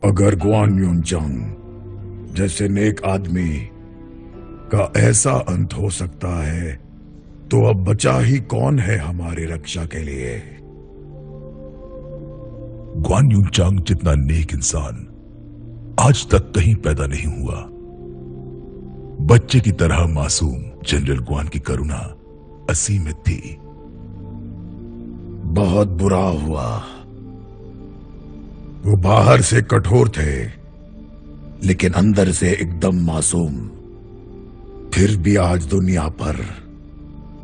अगर गुआन युनचांग जैसे नेक आदमी का ऐसा अंत हो सकता है तो अब बचा ही कौन है हमारी रक्षा के लिए। गुआन युनचांग जितना नेक इंसान आज तक कहीं पैदा नहीं हुआ। बच्चे की तरह मासूम जनरल गुआन की करुणा असीमित थी। बहुत बुरा हुआ। वो बाहर से कठोर थे लेकिन अंदर से एकदम मासूम। फिर भी आज दुनिया पर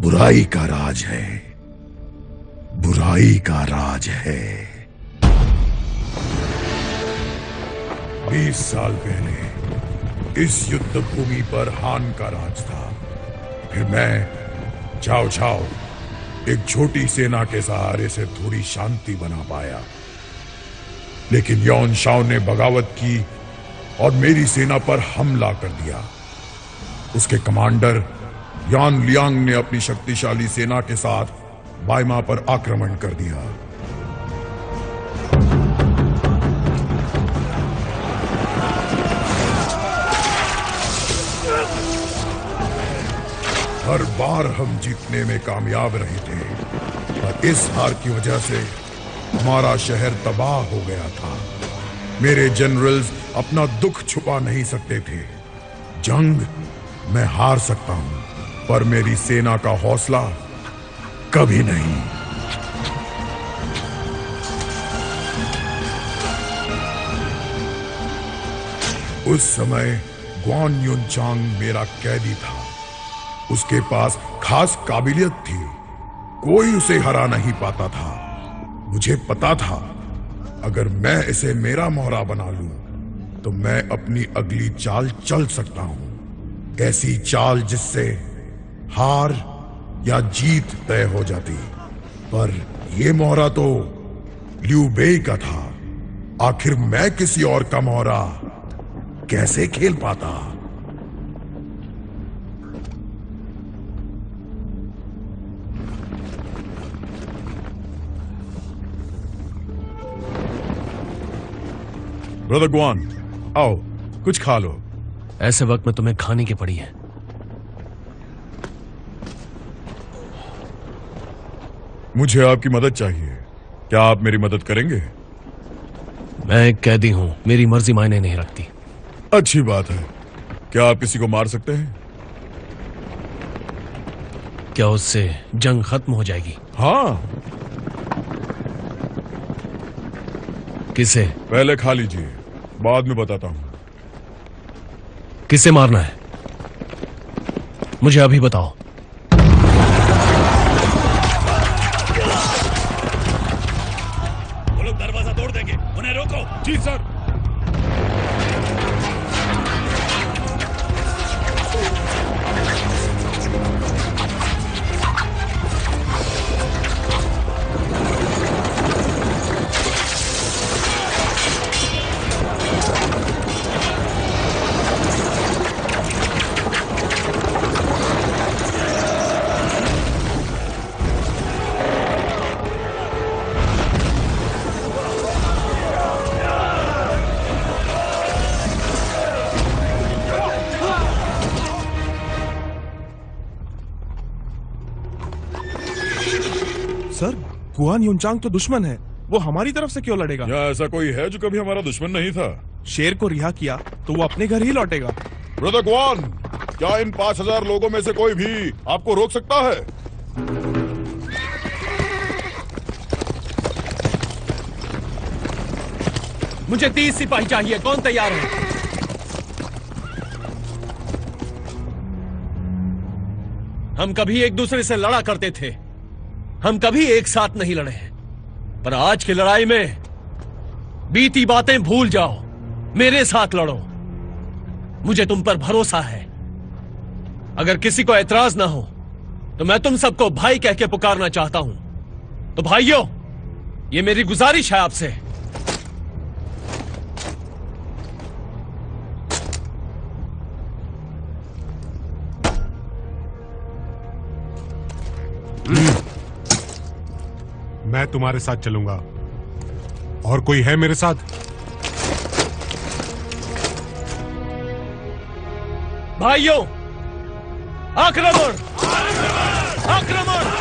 बुराई का राज है, बुराई का राज है। 20 साल पहले इस युद्ध भूमि पर हान का राज था। फिर मैं चाओ चाओ एक छोटी सेना के सहारे से थोड़ी शांति बना पाया, लेकिन यौन शाओ ने बगावत की और मेरी सेना पर हमला कर दिया। उसके कमांडर यान लियांग ने अपनी शक्तिशाली सेना के साथ बाइमा पर आक्रमण कर दिया। हर बार हम जीतने में कामयाब रहे थे, पर इस हार की वजह से हमारा शहर तबाह हो गया था। मेरे जनरल्स अपना दुख छुपा नहीं सकते थे। जंग मैं हार सकता हूं, पर मेरी सेना का हौसला कभी नहीं। उस समय गुआन युनचांग मेरा कैदी था। उसके पास खास काबिलियत थी, कोई उसे हरा नहीं पाता था। मुझे पता था अगर मैं इसे मेरा मोहरा बना लूं तो मैं अपनी अगली चाल चल सकता हूं। ऐसी चाल जिससे हार या जीत तय हो जाती। पर यह मोहरा तो लियू बेई का था। आखिर मैं किसी और का मोहरा कैसे खेल पाता। ब्रदर गुआन, आओ कुछ खा लो। ऐसे वक्त में तुम्हें खाने की पड़ी है। मुझे आपकी मदद चाहिए। क्या आप मेरी मदद करेंगे? मैं एक कैदी हूं, मेरी मर्जी मायने नहीं रखती। अच्छी बात है। क्या आप किसी को मार सकते हैं? क्या उससे जंग खत्म हो जाएगी? हाँ। किसे? पहले खा लीजिए, बाद में बताता हूं। किसे मारना है मुझे अभी बताओ। वो लोग दरवाजा तोड़ देंगे, उन्हें रोको। जी सर। सर, गुआन युनचांग तो दुश्मन है, वो हमारी तरफ से क्यों लड़ेगा? क्या ऐसा कोई है जो कभी हमारा दुश्मन नहीं था? शेर को रिहा किया तो वो अपने घर ही लौटेगा। ब्रदर गुआन, क्या इन 5000 लोगों में से कोई भी आपको रोक सकता है? मुझे 30 सिपाही चाहिए, कौन तैयार है? हम कभी एक दूसरे से लड़ा करते थे, हम कभी एक साथ नहीं लड़े हैं, पर आज की लड़ाई में बीती बातें भूल जाओ, मेरे साथ लड़ो। मुझे तुम पर भरोसा है। अगर किसी को एतराज ना हो तो मैं तुम सबको भाई कह के पुकारना चाहता हूं। तो भाइयों, ये मेरी गुजारिश है आपसे। मैं तुम्हारे साथ चलूंगा। और कोई है मेरे साथ? भाइयों, आक्रमण! आक्रमण!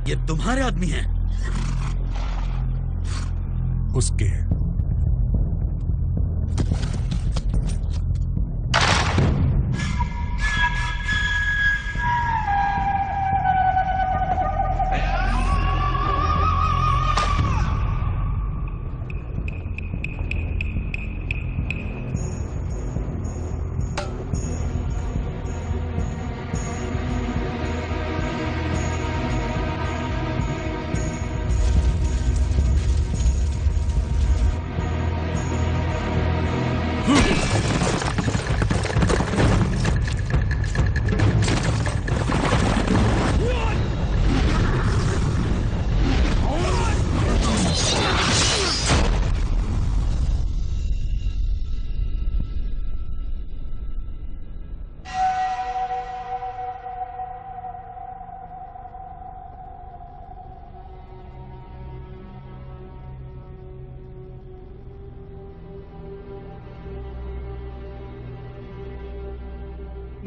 ये तुम्हारे आदमी हैं? उसके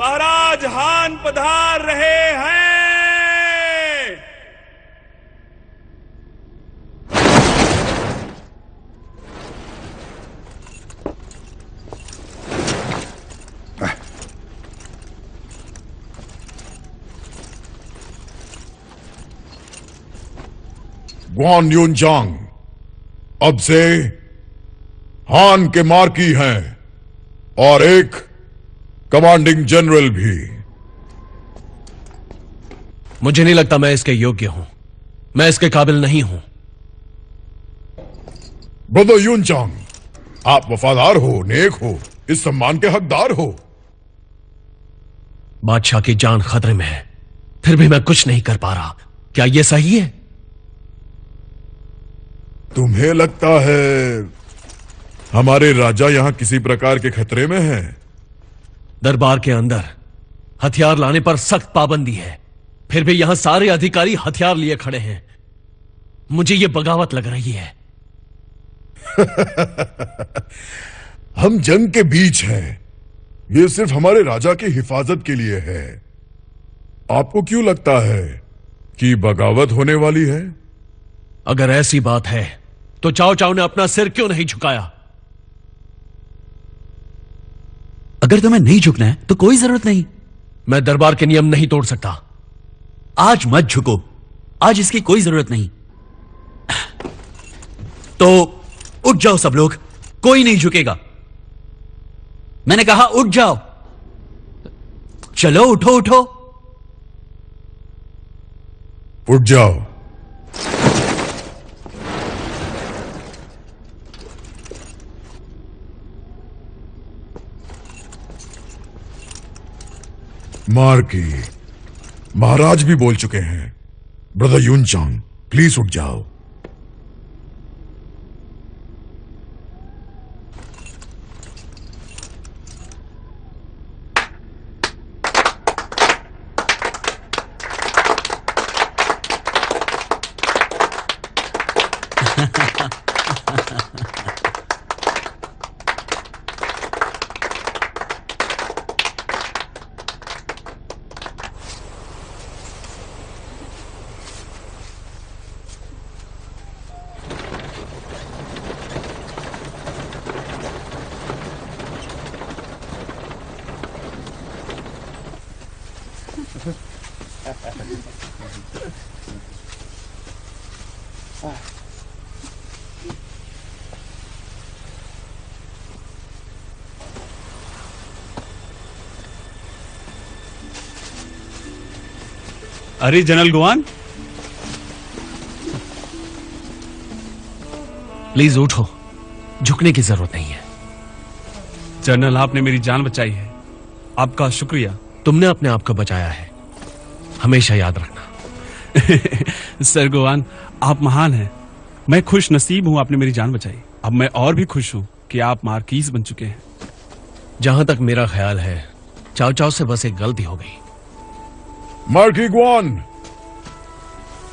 महाराज हान पधार रहे हैं। ग्वान यूनजांग अब से हान के मार्की हैं और एक कमांडिंग जनरल भी। मुझे नहीं लगता मैं इसके योग्य हूं। मैं इसके काबिल नहीं हूं। ब्रदर यूनजांग, आप वफादार हो, नेक हो, इस सम्मान के हकदार हो। बादशाह की जान खतरे में है, फिर भी मैं कुछ नहीं कर पा रहा। क्या यह सही है? तुम्हें लगता है हमारे राजा यहां किसी प्रकार के खतरे में हैं? दरबार के अंदर हथियार लाने पर सख्त पाबंदी है, फिर भी यहां सारे अधिकारी हथियार लिए खड़े हैं। मुझे यह बगावत लग रही है। हम जंग के बीच हैं। यह सिर्फ हमारे राजा की हिफाजत के लिए है। आपको क्यों लगता है कि बगावत होने वाली है? अगर ऐसी बात है तो चाओ चाओ ने अपना सिर क्यों नहीं झुकाया? अगर तुम्हें नहीं झुकना है तो कोई जरूरत नहीं। मैं दरबार के नियम नहीं तोड़ सकता। आज मत झुको, आज इसकी कोई जरूरत नहीं। तो उठ जाओ सब लोग, कोई नहीं झुकेगा। मैंने कहा उठ जाओ। चलो उठो उठो। उठ जाओ। मार्की, महाराज भी बोल चुके हैं। ब्रदर यूनचांग, प्लीज उठ जाओ। अरे जनरल गुआन, प्लीज उठो, झुकने की जरूरत नहीं है। जनरल आपने मेरी जान बचाई है, आपका शुक्रिया। तुमने अपने आप को बचाया है, हमेशा याद रखना। सर गुआन, आप महान हैं। मैं खुश नसीब हूं आपने मेरी जान बचाई। अब मैं और भी खुश हूं कि आप मार्कीज बन चुके हैं। जहां तक मेरा ख्याल है, चाव चाव से बस एक गलती हो गई। मार्की ग्वान,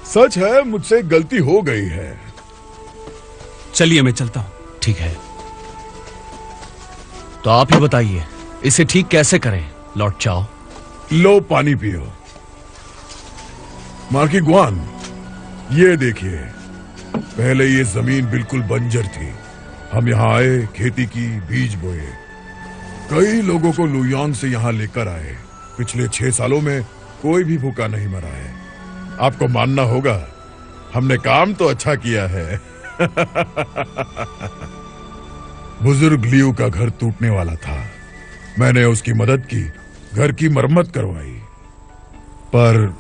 सच है, मुझसे एक गलती हो गई है। चलिए मैं चलता हूं। ठीक है, तो आप ही बताइए इसे ठीक कैसे करें लॉर्ड चाओ। लो पानी पियो। मार्की ग्वान, ये देखिए, पहले ये जमीन बिल्कुल बंजर थी। हम यहाँ आए, खेती की, बीज बोए, कई लोगों को लुयांग से यहाँ लेकर आए। पिछले 6 सालों में कोई भी भूखा नहीं मरा है। आपको मानना होगा, हमने काम तो अच्छा किया है। बुजुर्ग लियू का घर टूटने वाला था, मैंने उसकी मदद की, घर की मरम्मत करवाई। पर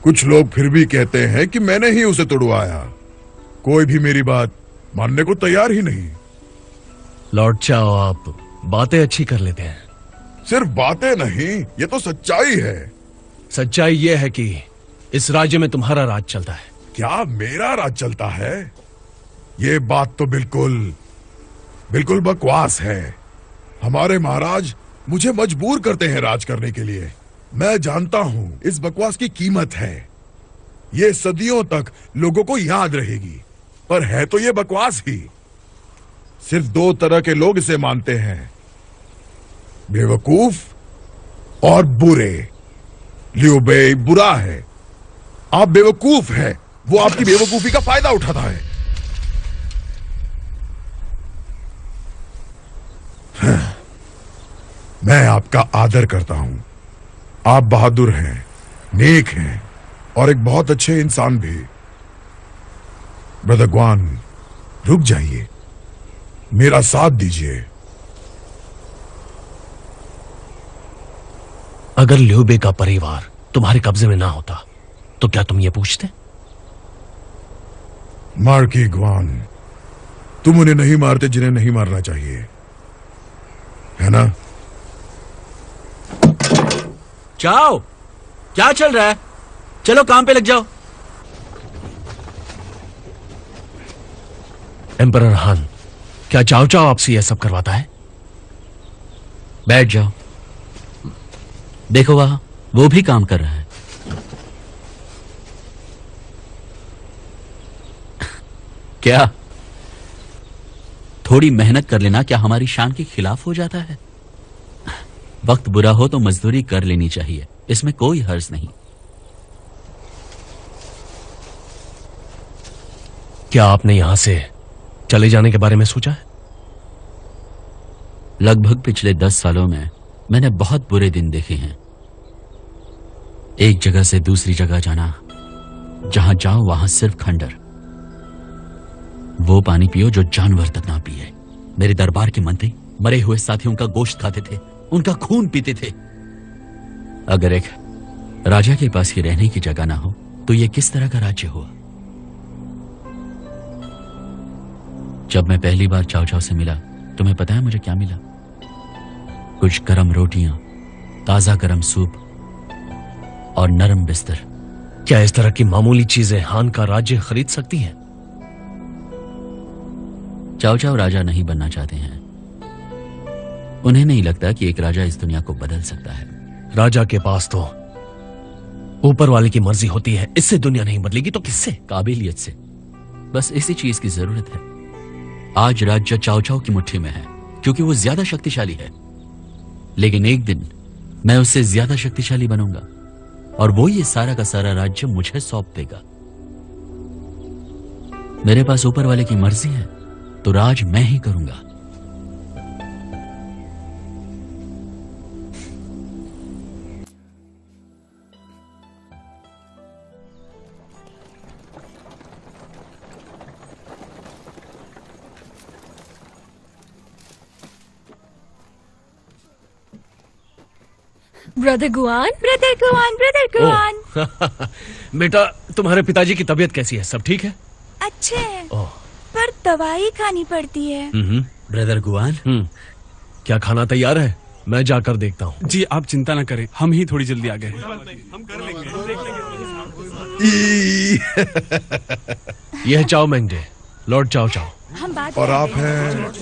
कुछ लोग फिर भी कहते हैं कि मैंने ही उसे तोड़वाया। कोई भी मेरी बात मानने को तैयार ही नहीं। लॉर्ड चाओ, आप बातें अच्छी कर लेते हैं। सिर्फ बातें नहीं, ये तो सच्चाई है। सच्चाई यह है कि इस राज्य में तुम्हारा राज चलता है। क्या मेरा राज चलता है? ये बात तो बिल्कुल बकवास है। हमारे महाराज मुझे मजबूर करते हैं राज करने के लिए। मैं जानता हूं इस बकवास की कीमत है। ये सदियों तक लोगों को याद रहेगी, पर है तो ये बकवास ही। सिर्फ 2 तरह के लोग इसे मानते हैं, बेवकूफ और बुरे। लियू बेई बुरा है, आप बेवकूफ हैं। वो आपकी बेवकूफी का फायदा उठाता है। मैं आपका आदर करता हूं। आप बहादुर हैं, नेक हैं और एक बहुत अच्छे इंसान भी। ब्रदर ग्वान, रुक जाइए, मेरा साथ दीजिए। अगर ल्यूबे का परिवार तुम्हारे कब्जे में ना होता तो क्या तुम ये पूछते? मार्की ग्वान, तुम उन्हें नहीं मारते जिन्हें नहीं मारना चाहिए, है ना? चाओ, क्या चल रहा है? चलो काम पे लग जाओ। एम्परर हान, क्या चाओ चाओ आपसे यह सब करवाता है? बैठ जाओ। देखो वहां वो भी काम कर रहा है। क्या थोड़ी मेहनत कर लेना क्या हमारी शान के खिलाफ हो जाता है? वक्त बुरा हो तो मजदूरी कर लेनी चाहिए, इसमें कोई हर्ज नहीं। क्या आपने यहां से चले जाने के बारे में सोचा है? लगभग पिछले 10 सालों में मैंने बहुत बुरे दिन देखे हैं। एक जगह से दूसरी जगह जाना, जहां जाओ वहां सिर्फ खंडर। वो पानी पियो जो जानवर तक ना पिए। मेरे दरबार के मंत्री मरे हुए साथियों का गोश्त खाते थे, उनका खून पीते थे। अगर एक राजा के पास ही रहने की जगह ना हो तो यह किस तरह का राज्य हुआ? जब मैं पहली बार चाव चाव से मिला, तुम्हें पता है मुझे क्या मिला? कुछ गरम रोटियां, ताजा गरम सूप और नरम बिस्तर। क्या इस तरह की मामूली चीजें हान का राज्य खरीद सकती हैं? चाव चाव राजा नहीं बनना चाहते हैं। उन्हें नहीं लगता कि एक राजा इस दुनिया को बदल सकता है। राजा के पास तो ऊपर वाले की मर्जी होती है। इससे दुनिया नहीं बदलेगी तो किससे? काबिलियत से। बस इसी चीज की जरूरत है। आज राज्य चाव चाव की मुट्ठी में है क्योंकि वो ज्यादा शक्तिशाली है, लेकिन एक दिन मैं उससे ज्यादा शक्तिशाली बनूंगा और वो ये सारा का सारा राज्य मुझे सौंप देगा। मेरे पास ऊपर वाले की मर्जी है तो राज मैं ही करूंगा। Brother Guan, brother Guan, brother Guan. बेटा, तुम्हारे पिताजी की तबीयत कैसी है? सब ठीक है? अच्छे हैं, ओह। पर दवाई खानी पड़ती है। ब्रदर गुआन, क्या खाना तैयार है? मैं जाकर देखता हूँ। जी आप चिंता ना करें, हम ही थोड़ी जल्दी आ गए। यह चाओ मेंगडे, लॉर्ड चाओ चाओ। हम बात और आप हैं?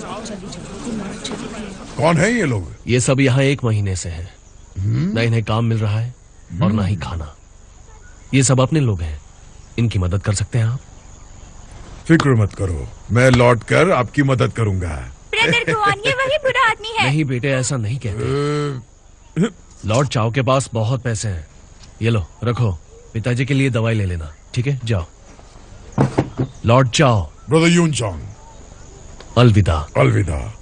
कौन है ये लोग? ये सब यहाँ 1 महीने से हैं। न इन्हें काम मिल रहा है और ना ही खाना। ये सब अपने लोग हैं, इनकी मदद कर सकते हैं आप? फिक्र मत करो, मैं लौट कर आपकी मदद करूंगा। ब्रदर गुआन, ये वही बुरा आदमी है। नहीं बेटे, ऐसा नहीं कहते। लॉर्ड चाओ के पास बहुत पैसे हैं। ये लो, रखो। पिताजी के लिए दवाई ले लेना, ठीक है? जाओ। लॉर्ड चाओ। ब्रदर यून चांग, अलविदा। अलविदा।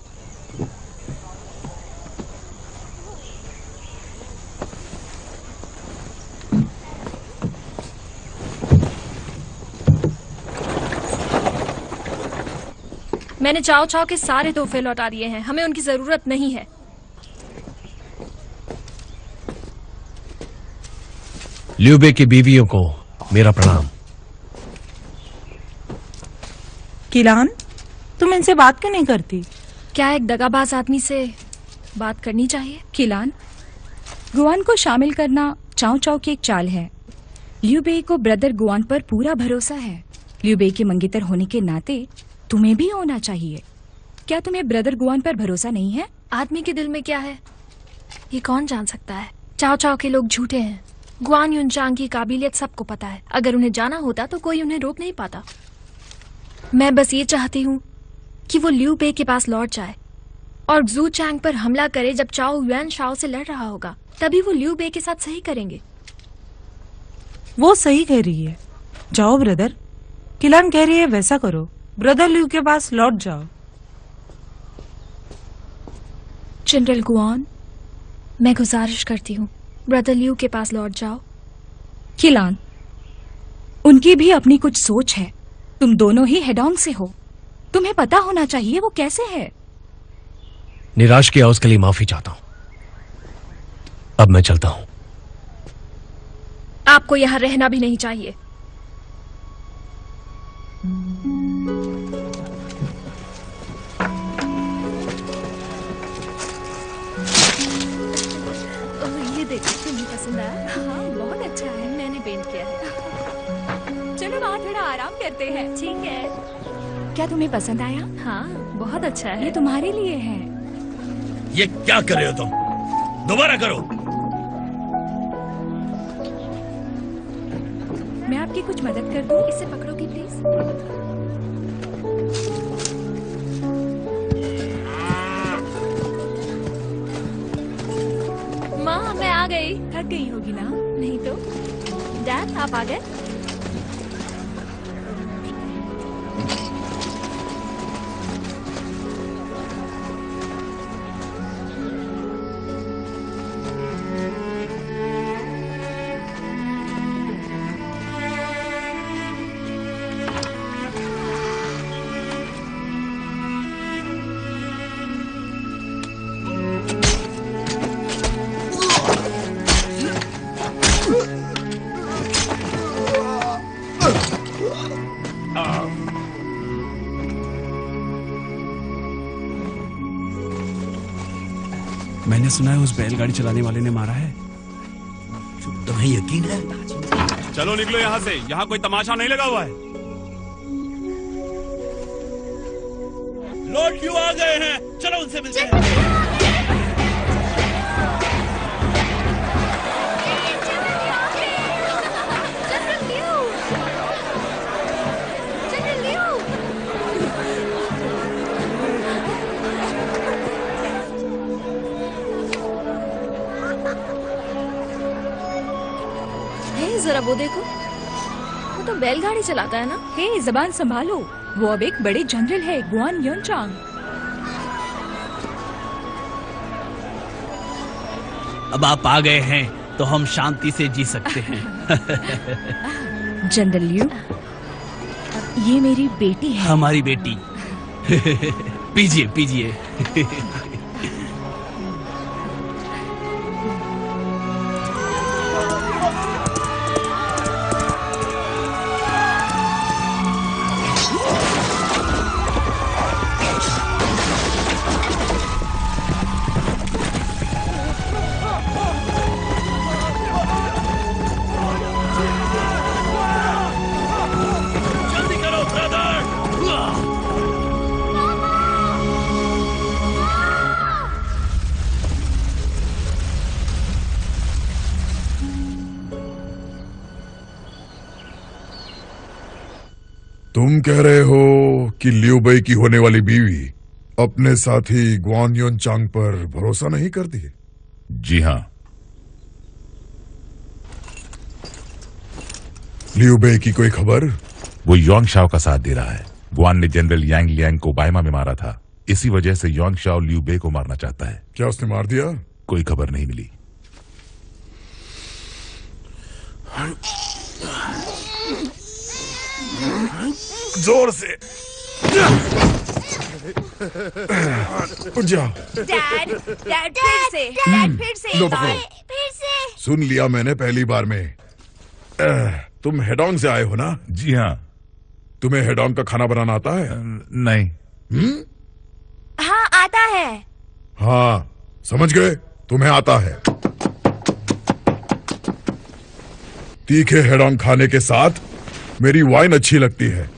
मैंने चाओ चाओ के सारे तोहफे लौटा दिए हैं, हमें उनकी जरूरत नहीं है। ल्यूबे की बीवियों को मेरा प्रणाम। किलान, तुम इनसे बात क्यों नहीं करती? क्या एक दगाबाज आदमी से बात करनी चाहिए? किलान, गुआन को शामिल करना चाव चाव की एक चाल है। ल्यूबे को ब्रदर गुआन पर पूरा भरोसा है। ल्यूबे के मंगेतर होने के नाते तुम्हें भी होना चाहिए। क्या तुम्हें ब्रदर गुआन पर भरोसा नहीं है? आदमी के दिल में क्या है ये कौन जान सकता है। चाओ चाओ के लोग झूठे हैं। गुआन युनचांग की काबिलियत सबको पता है। अगर उन्हें जाना होता तो कोई उन्हें रोक नहीं पाता। मैं बस ये चाहती हूँ कि वो ल्यू पे के पास लौट जाए और जू चैंग पर हमला करे। जब चाओ युआन शाओ से लड़ रहा होगा तभी वो ल्यू बे के साथ सही करेंगे। वो सही कह रही है। जाओ ब्रदर, किलान कह रही है वैसा करो। ब्रदर ल्यू के पास लौट जाओ। जनरल गुआन, मैं गुजारिश करती हूँ ब्रदर ल्यू के पास लौट जाओ। किलान, उनकी भी अपनी कुछ सोच है। तुम दोनों ही हेडोंग से हो, तुम्हें पता होना चाहिए वो कैसे है। निराश किया उसके लिए माफी चाहता हूँ। अब मैं चलता हूँ। आपको यहाँ रहना भी नहीं चाहिए। ये देखो, तुम्हें पसंद आया? हाँ, बहुत अच्छा है। मैंने पेंट किया है। चलो वहाँ थोड़ा आराम करते हैं। ठीक है। क्या तुम्हें पसंद आया? हाँ, बहुत अच्छा है। ये तुम्हारे लिए है। ये क्या कर रहे हो तुम? दोबारा करो। मैं आपकी कुछ मदद कर दूं? इसे पकड़ोगी प्लीज? माँ, मैं आ गई। थक गई होगी ना? नहीं तो। डैड, आप आ गए? सुना है उस बैलगाड़ी चलाने वाले ने मारा है। तुम्हें यकीन है? चलो निकलो यहाँ से, यहाँ कोई तमाशा नहीं लगा हुआ है। लॉर्ड क्यों आ गए हैं? चलो उनसे मिलते हैं। जरा वो देखो, वो तो बैलगाड़ी चलाता है ना। हे, जबान संभालो, वो अब एक बड़े जनरल है, गुआन युनचांग। अब आप आ गए हैं तो हम शांति से जी सकते हैं। जनरल लियू, ये मेरी बेटी है। हमारी बेटी। पीजिए पीजिए। तुम कह रहे हो कि लियू बेई की होने वाली बीवी अपने साथी गुआन युनचांग पर भरोसा नहीं करती? जी हाँ। लियू बेई की कोई खबर? वो योंग शाओ का साथ दे रहा है। गुआन ने जनरल यांग लियांग को बायमा में मारा था, इसी वजह से योंग शाओ लियू बेई को मारना चाहता है। क्या उसने मार दिया? कोई खबर नहीं मिली। जोर से उठ जाओ। डैड, डैड फिर से लो पकड़ो। सुन लिया मैंने पहली बार में। तुम हेडोंग से आए हो ना? जी हाँ। तुम्हें हेडोंग का खाना बनाना आता है? नहीं। हाँ, आता है। हाँ, समझ गए, तुम्हें आता है। तीखे हेडोंग खाने के साथ मेरी वाइन अच्छी लगती है,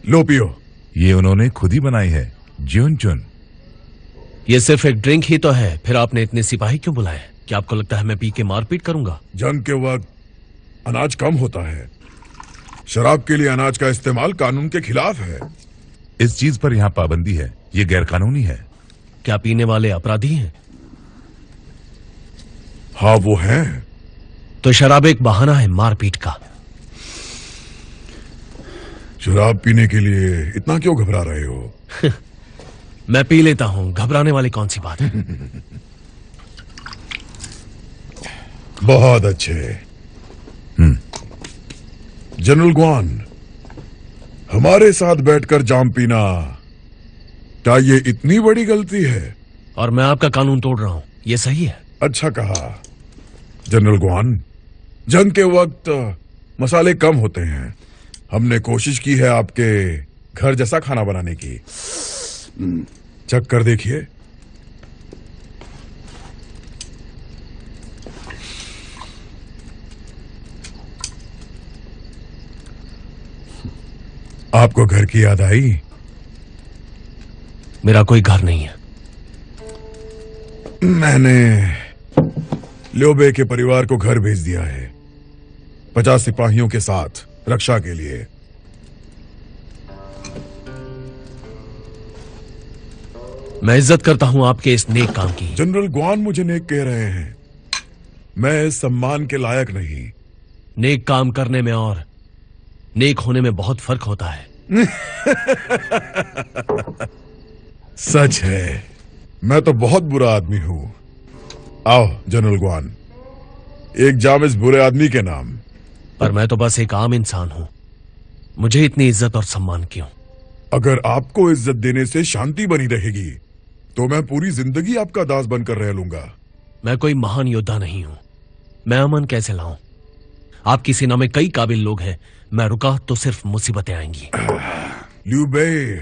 लो पियो। ये उन्होंने खुद ही बनाई है, ज्यून चुन। ये सिर्फ एक ड्रिंक ही तो है, फिर आपने इतने सिपाही क्यों बुलाए? क्या आपको लगता है मैं पी के मारपीट करूंगा? जंग के वक्त अनाज कम होता है, शराब के लिए अनाज का इस्तेमाल कानून के खिलाफ है। इस चीज पर यहाँ पाबंदी है, ये गैरकानूनी है। क्या पीने वाले अपराधी हैं? हाँ वो हैं। तो शराब एक बहाना है मारपीट का। शराब पीने के लिए इतना क्यों घबरा रहे हो? मैं पी लेता हूं, घबराने वाली कौन सी बात है? बहुत अच्छे। जनरल गुआन, हमारे साथ बैठकर जाम पीना, क्या ये इतनी बड़ी गलती है? और मैं आपका कानून तोड़ रहा हूं, ये सही है? अच्छा कहा। जनरल गुआन, जंग के वक्त मसाले कम होते हैं। हमने कोशिश की है आपके घर जैसा खाना बनाने की। चख कर देखिए। आपको घर की याद आई? मेरा कोई घर नहीं है। मैंने लियू बेई के परिवार को घर भेज दिया है, 50 सिपाहियों के साथ रक्षा के लिए। मैं इज्जत करता हूं आपके इस नेक काम की। जनरल गुआन मुझे नेक कह रहे हैं, मैं इस सम्मान के लायक नहीं। नेक काम करने में और नेक होने में बहुत फर्क होता है। सच है, मैं तो बहुत बुरा आदमी हूं। आओ जनरल गुआन, एक जाम इस बुरे आदमी के नाम। पर मैं तो बस एक आम इंसान हूं, मुझे इतनी इज्जत और सम्मान क्यों? अगर आपको इज्जत देने से शांति बनी रहेगी तो मैं पूरी जिंदगी आपका दास बनकर रह लूंगा। मैं कोई महान योद्धा नहीं हूं, मैं अमन कैसे लाऊं? आपकी सेना में कई काबिल लोग हैं, मैं रुका तो सिर्फ मुसीबतें आएंगी। लियू बेई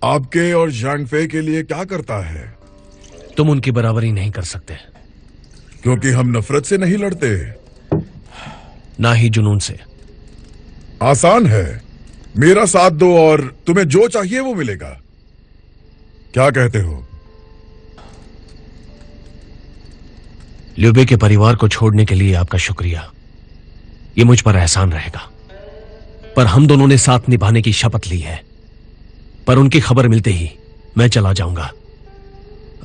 आपके और ज़ांग फे के लिए क्या करता है? तुम उनकी बराबरी नहीं कर सकते। क्योंकि हम नफरत से नहीं लड़ते, ना ही जुनून से। आसान है, मेरा साथ दो और तुम्हें जो चाहिए वो मिलेगा। क्या कहते हो? लियू बे के परिवार को छोड़ने के लिए आपका शुक्रिया, ये मुझ पर एहसान रहेगा। पर हम दोनों ने साथ निभाने की शपथ ली है। पर उनकी खबर मिलते ही मैं चला जाऊंगा।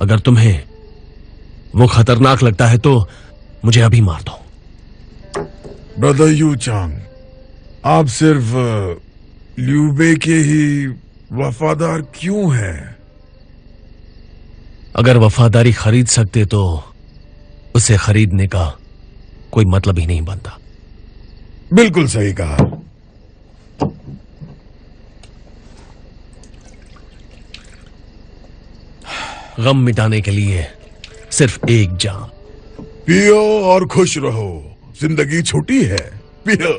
अगर तुम्हें वो खतरनाक लगता है तो मुझे अभी मार दो। ब्रदर यू चांग, आप सिर्फ लियू बे के ही वफादार क्यों हैं? अगर वफादारी खरीद सकते तो उसे खरीदने का कोई मतलब ही नहीं बनता। बिल्कुल सही कहा। गम मिटाने के लिए सिर्फ एक जाम। पियो और खुश रहो, जिंदगी छोटी है, पियो।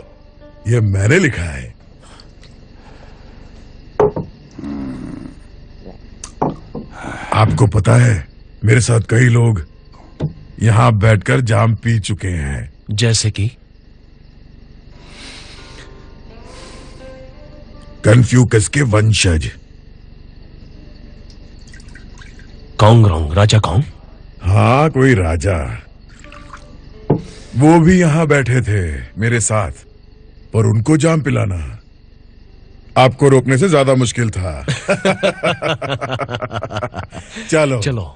ये मैंने लिखा है। आपको पता है, मेरे साथ कई लोग यहां बैठकर जाम पी चुके हैं। जैसे कि कन्फ्यूकस के वंशज। कॉन्ग राजा कौन? हाँ, कोई राजा। वो भी यहां बैठे थे मेरे साथ, पर उनको जाम पिलाना आपको रोकने से ज्यादा मुश्किल था। चलो चलो।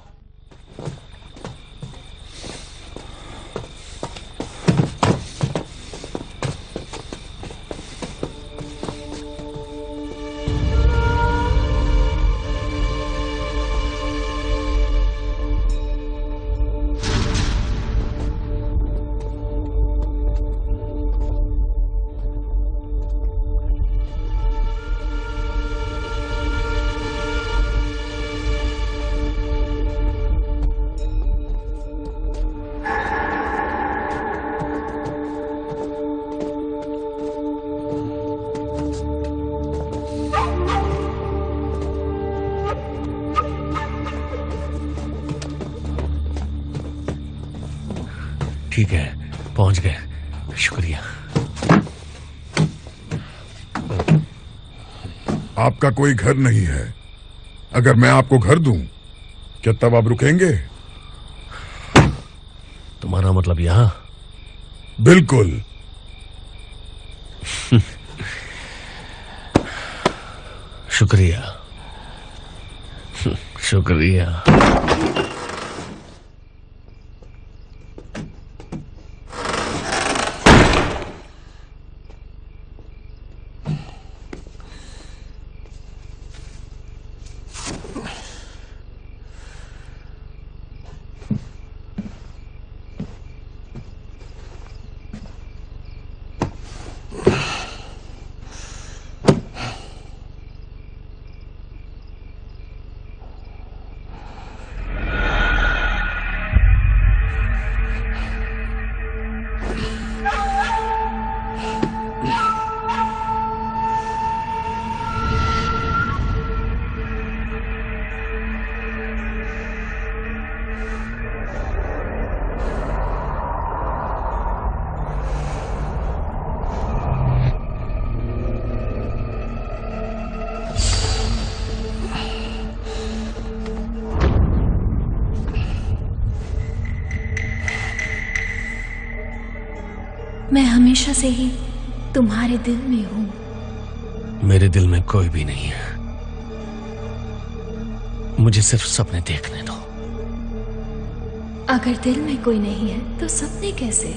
ठीक है, पहुंच गए। शुक्रिया। आपका कोई घर नहीं है। अगर मैं आपको घर दूं, क्या तब आप रुकेंगे? तुम्हारा मतलब यहां? बिल्कुल। शुक्रिया। शुक्रिया। मैं हमेशा से ही तुम्हारे दिल में हूं। मेरे दिल में कोई भी नहीं है। मुझे सिर्फ सपने देखने दो। अगर दिल में कोई नहीं है तो सपने कैसे?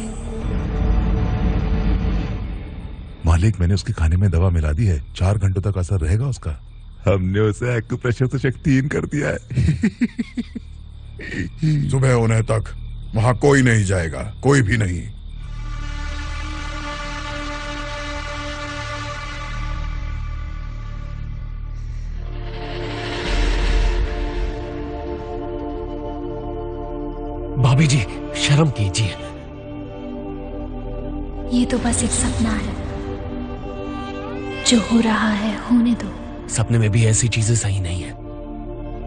मालिक, मैंने उसके खाने में दवा मिला दी है। 4 घंटों तक असर रहेगा उसका। हमने उसे एक्यूप्रेशर से शक्तिहीन कर दिया है। सुबह होने तक वहां कोई नहीं जाएगा, कोई भी नहीं। भाभी जी, शर्म कीजिए। ये तो बस एक सपना है। जो हो रहा है होने दो। सपने में भी ऐसी चीजें सही नहीं है।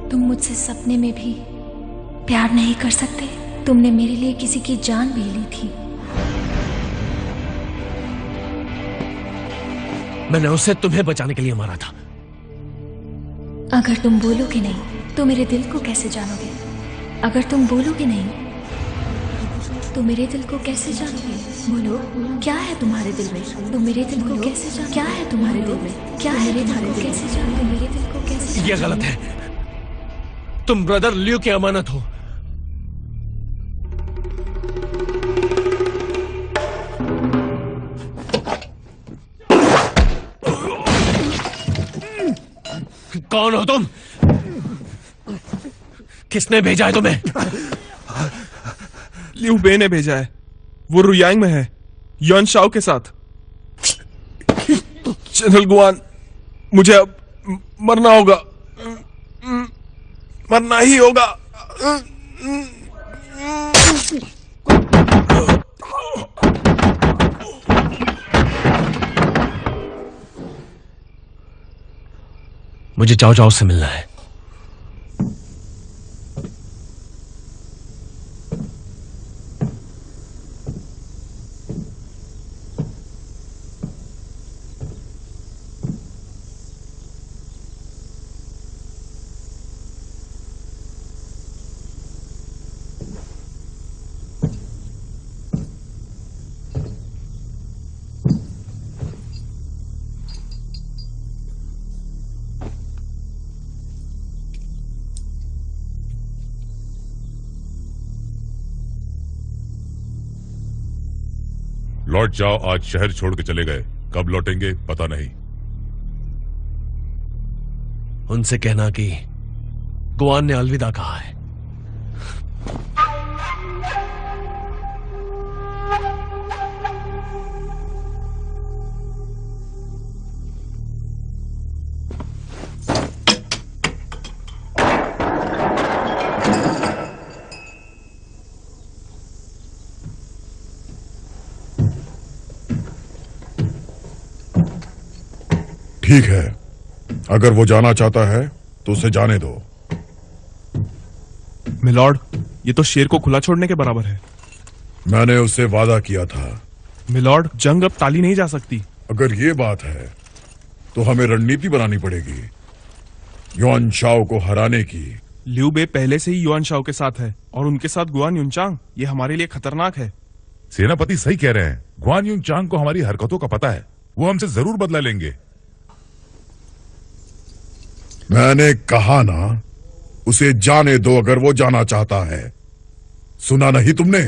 तुम मुझसे सपने में भी प्यार नहीं कर सकते? तुमने मेरे लिए किसी की जान भी ली थी। मैंने उसे तुम्हें बचाने के लिए मारा था। अगर तुम बोलोगे नहीं तो मेरे दिल को कैसे जानोगे? अगर तुम बोलोगे नहीं तो मेरे दिल को कैसे जानोगे? बोलो, क्या है तुम्हारे दिल में? तुम मेरे दिल को कैसे जान? क्या है तुम्हारे दिल में? क्या है तुम्हारे दिल कैसे जान? तुम मेरे दिल को कैसे? ये गलत है। तुम ब्रदर लियो की अमानत हो। कौन हो तुम? किसने भेजा है तुम्हें? लियू बे ने भेजा है। वो रुयांग में है, युआन शाओ के साथ। जनरल गुआन, मुझे अब मरना होगा, मरना ही होगा। मुझे चाओ चाओ से मिलना है। लौट जाओ, आज शहर छोड़ के चले गए, कब लौटेंगे पता नहीं। उनसे कहना कि गुआन ने अलविदा कहा है। ठीक है, अगर वो जाना चाहता है तो उसे जाने दो। मिलॉर्ड, ये तो शेर को खुला छोड़ने के बराबर है। मैंने उससे वादा किया था। मिलॉर्ड, जंग अब टाली नहीं जा सकती। अगर ये बात है तो हमें रणनीति बनानी पड़ेगी युआन शाओ को हराने की। लियू बे पहले से ही युआन शाओ के साथ है और उनके साथ गुआन युनचांग। ये हमारे लिए खतरनाक है। सेनापति सही कह रहे हैं। गुआन युनचांग को हमारी हरकतों का पता है, वो हमसे जरूर बदला लेंगे। मैंने कहा ना, उसे जाने दो अगर वो जाना चाहता है। सुना नहीं तुमने?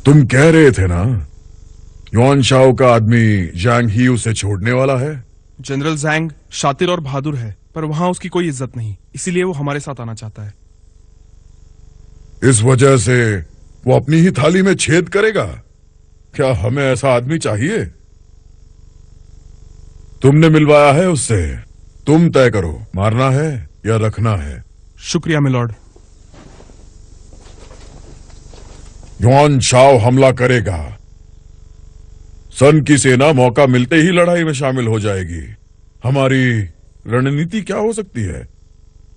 तुम कह रहे थे ना, युआन शाओ का आदमी ज़ैंग ही उसे छोड़ने वाला है। जनरल ज़ैंग शातिर और बहादुर है, पर वहां उसकी कोई इज्जत नहीं, इसीलिए वो हमारे साथ आना चाहता है। इस वजह से वो अपनी ही थाली में छेद करेगा? क्या हमें ऐसा आदमी चाहिए? तुमने मिलवाया है उससे, तुम तय करो, मारना है या रखना है। शुक्रिया मिलॉर्ड। युआन शाओ हमला करेगा। सन की सेना मौका मिलते ही लड़ाई में शामिल हो जाएगी। हमारी रणनीति क्या हो सकती है?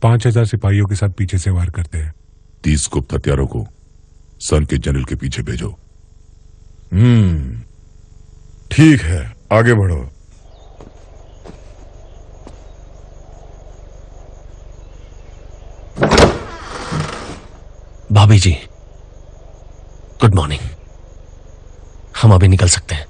5000 सिपाहियों के साथ पीछे से वार करते हैं। 30 गुप्त हथियारों को सन के जनरल के पीछे भेजो। ठीक है, आगे बढ़ो। भाभी जी, गुड मॉर्निंग। हम अभी निकल सकते हैं।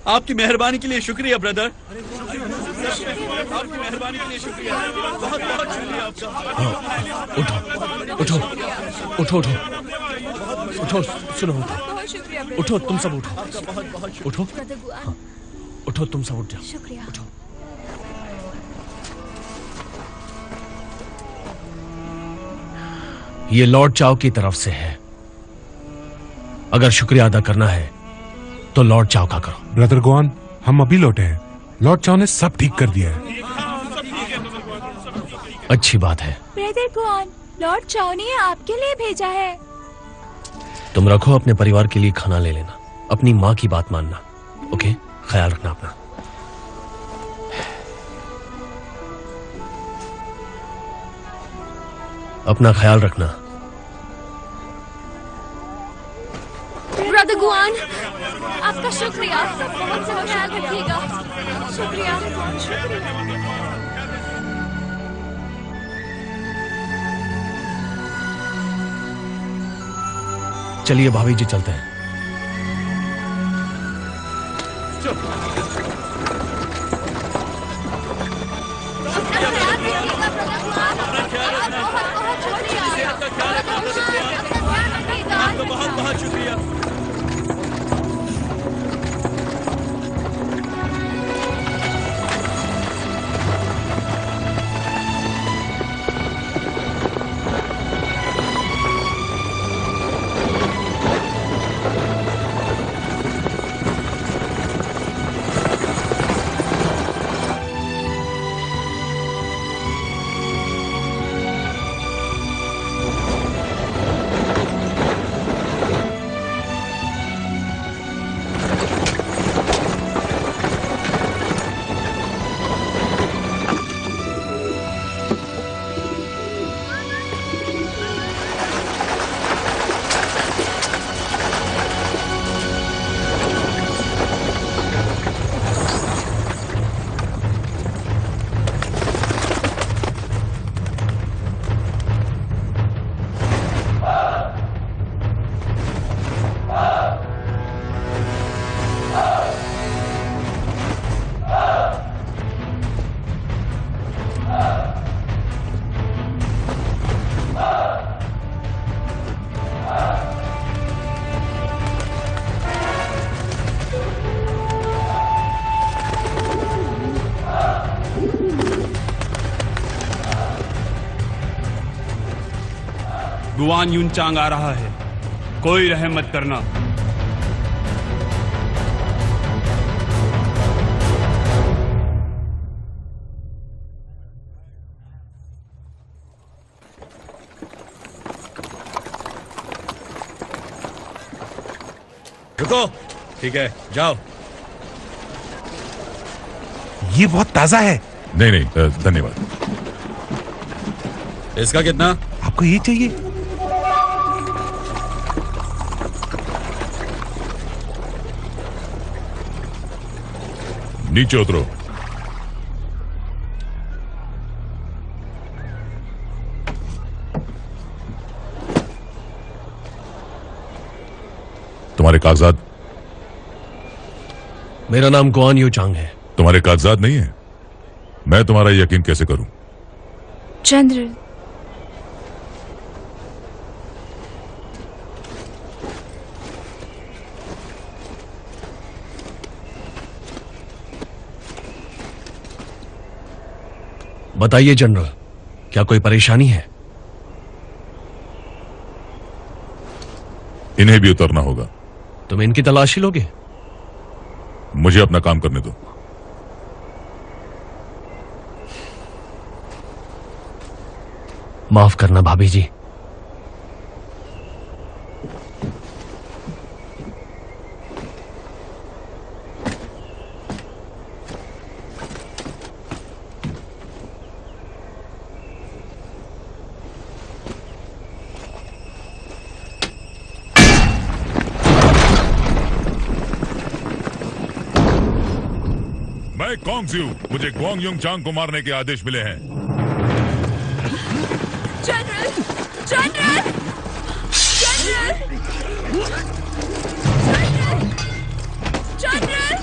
आपकी मेहरबानी के लिए शुक्रिया ब्रदर। आपकी मेहरबानी के लिए शुक्रिया, बहुत बहुत शुक्रिया आपका। उठो उठो उठो उठो उठो, सुनो, उठो उठो, तुम सब उठो, उठो, हाँ, उठो, तुम सब उठ जाओ। शुक्रिया। उठो। ये लॉर्ड चाओ की तरफ से है। अगर शुक्रिया अदा करना है तो लॉर्ड चाओ का करो। ब्रदर गुआन, हम अभी लौटे हैं। लॉर्ड चाओ ने सब ठीक कर दिया है। अच्छी बात है। ब्रदर गुआन, लॉर्ड चाओ ने आपके लिए भेजा है। तुम रखो, अपने परिवार के लिए खाना ले लेना। अपनी माँ की बात मानना। ओके, ख्याल रखना अपना। अपना ख्याल रखना। ब्रदर गुआन, आपका शुक्रिया, बहुत सा ख्याल रखिएगा। शुक्रिया, शुक्रिया। चलिए भाभी जी, चलते हैं। आपका बहुत बहुत शुक्रिया। गुआन युनचांग आ रहा है, कोई रहम मत करना। रुको, ठीक है, जाओ। ये बहुत ताजा है। नहीं नहीं, धन्यवाद। इसका कितना? आपको ये चाहिए? नीचे उतरो। तुम्हारे कागजात? मेरा नाम गुआन युचांग है। तुम्हारे कागजात नहीं है? मैं तुम्हारा यकीन कैसे करूं? चंद्र, बताइए जनरल, क्या कोई परेशानी है? इन्हें भी उतरना होगा। तुम इनकी तलाशी लोगे? मुझे अपना काम करने दो। माफ करना भाभी जी। मैं कॉन्गज्यू, मुझे गुआन युनचांग को मारने के आदेश मिले हैं। जनरल, जनरल, जनरल, जनरल,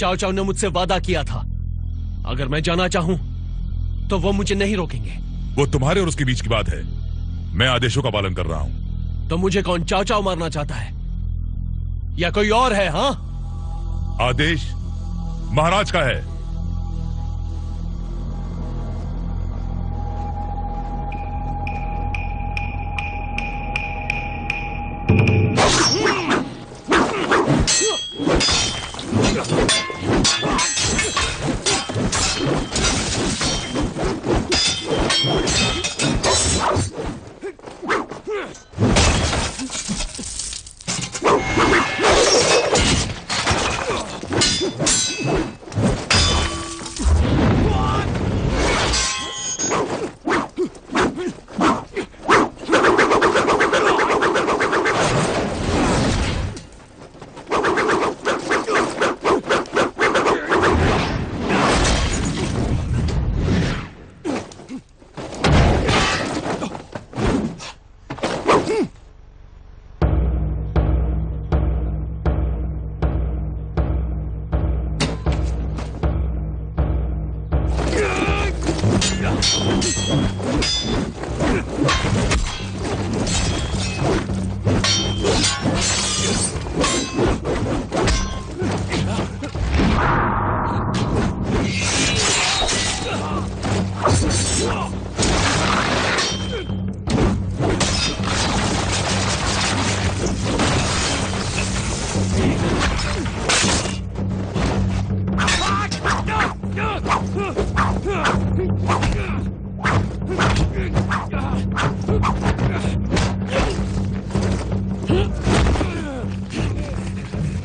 चाओ चाओ ने मुझसे वादा किया था, अगर मैं जाना चाहूं तो वो मुझे नहीं रोकेंगे। वो तुम्हारे और उसके बीच की बात है। मैं आदेशों का पालन कर रहा हूं। तो मुझे कौन चाओ चाओ मारना चाहता है या कोई और है? हाँ, आदेश महाराज का है।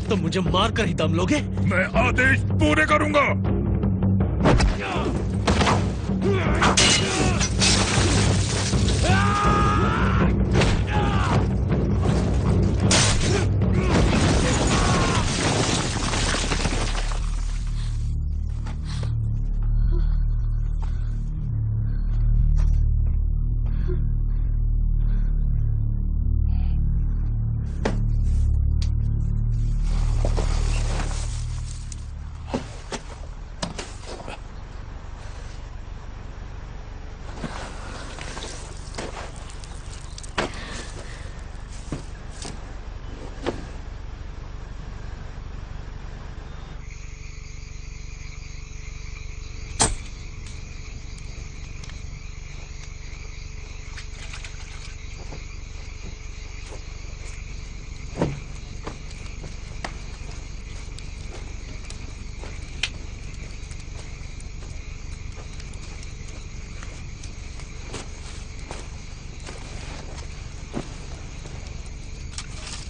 तो मुझे मार कर ही दम लोगे? मैं आदेश पूरे करूंगा।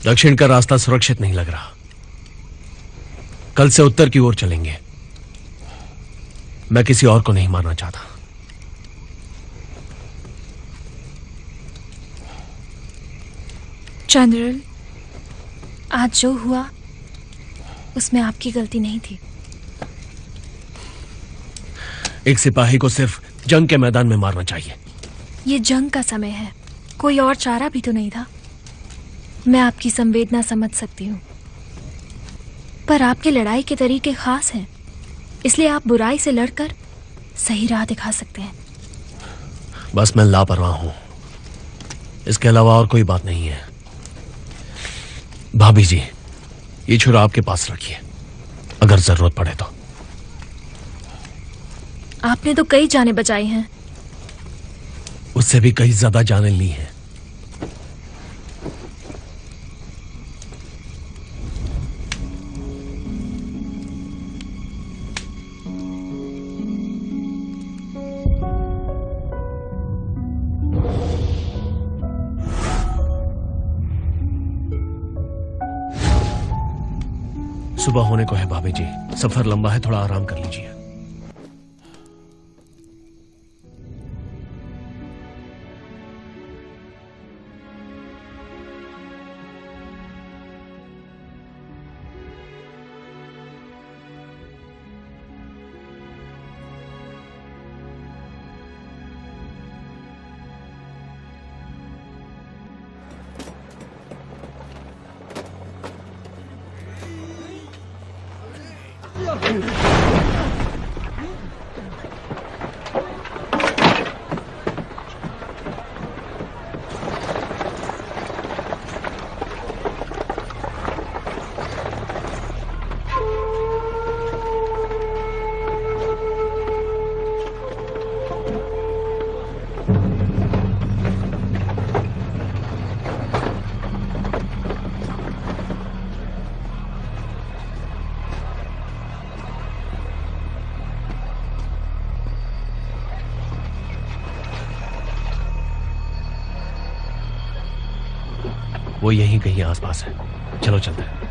दक्षिण का रास्ता सुरक्षित नहीं लग रहा। कल से उत्तर की ओर चलेंगे। मैं किसी और को नहीं मारना चाहता। जनरल, आज जो हुआ उसमें आपकी गलती नहीं थी। एक सिपाही को सिर्फ जंग के मैदान में मारना चाहिए। ये जंग का समय है, कोई और चारा भी तो नहीं था। मैं आपकी संवेदना समझ सकती हूँ, पर आपके लड़ाई के तरीके खास हैं, इसलिए आप बुराई से लड़कर सही राह दिखा सकते हैं। बस मैं लापरवाह हूं, इसके अलावा और कोई बात नहीं है। भाभी जी, ये छुरा आपके पास रखिए, अगर जरूरत पड़े तो। आपने तो कई जानें बचाई हैं। उससे भी कई ज्यादा जानें ली हैं। सुबह होने को है भाभी जी, सफर लंबा है, थोड़ा आराम कर लीजिए। वो यहीं कहीं आसपास है, चलो चलते हैं।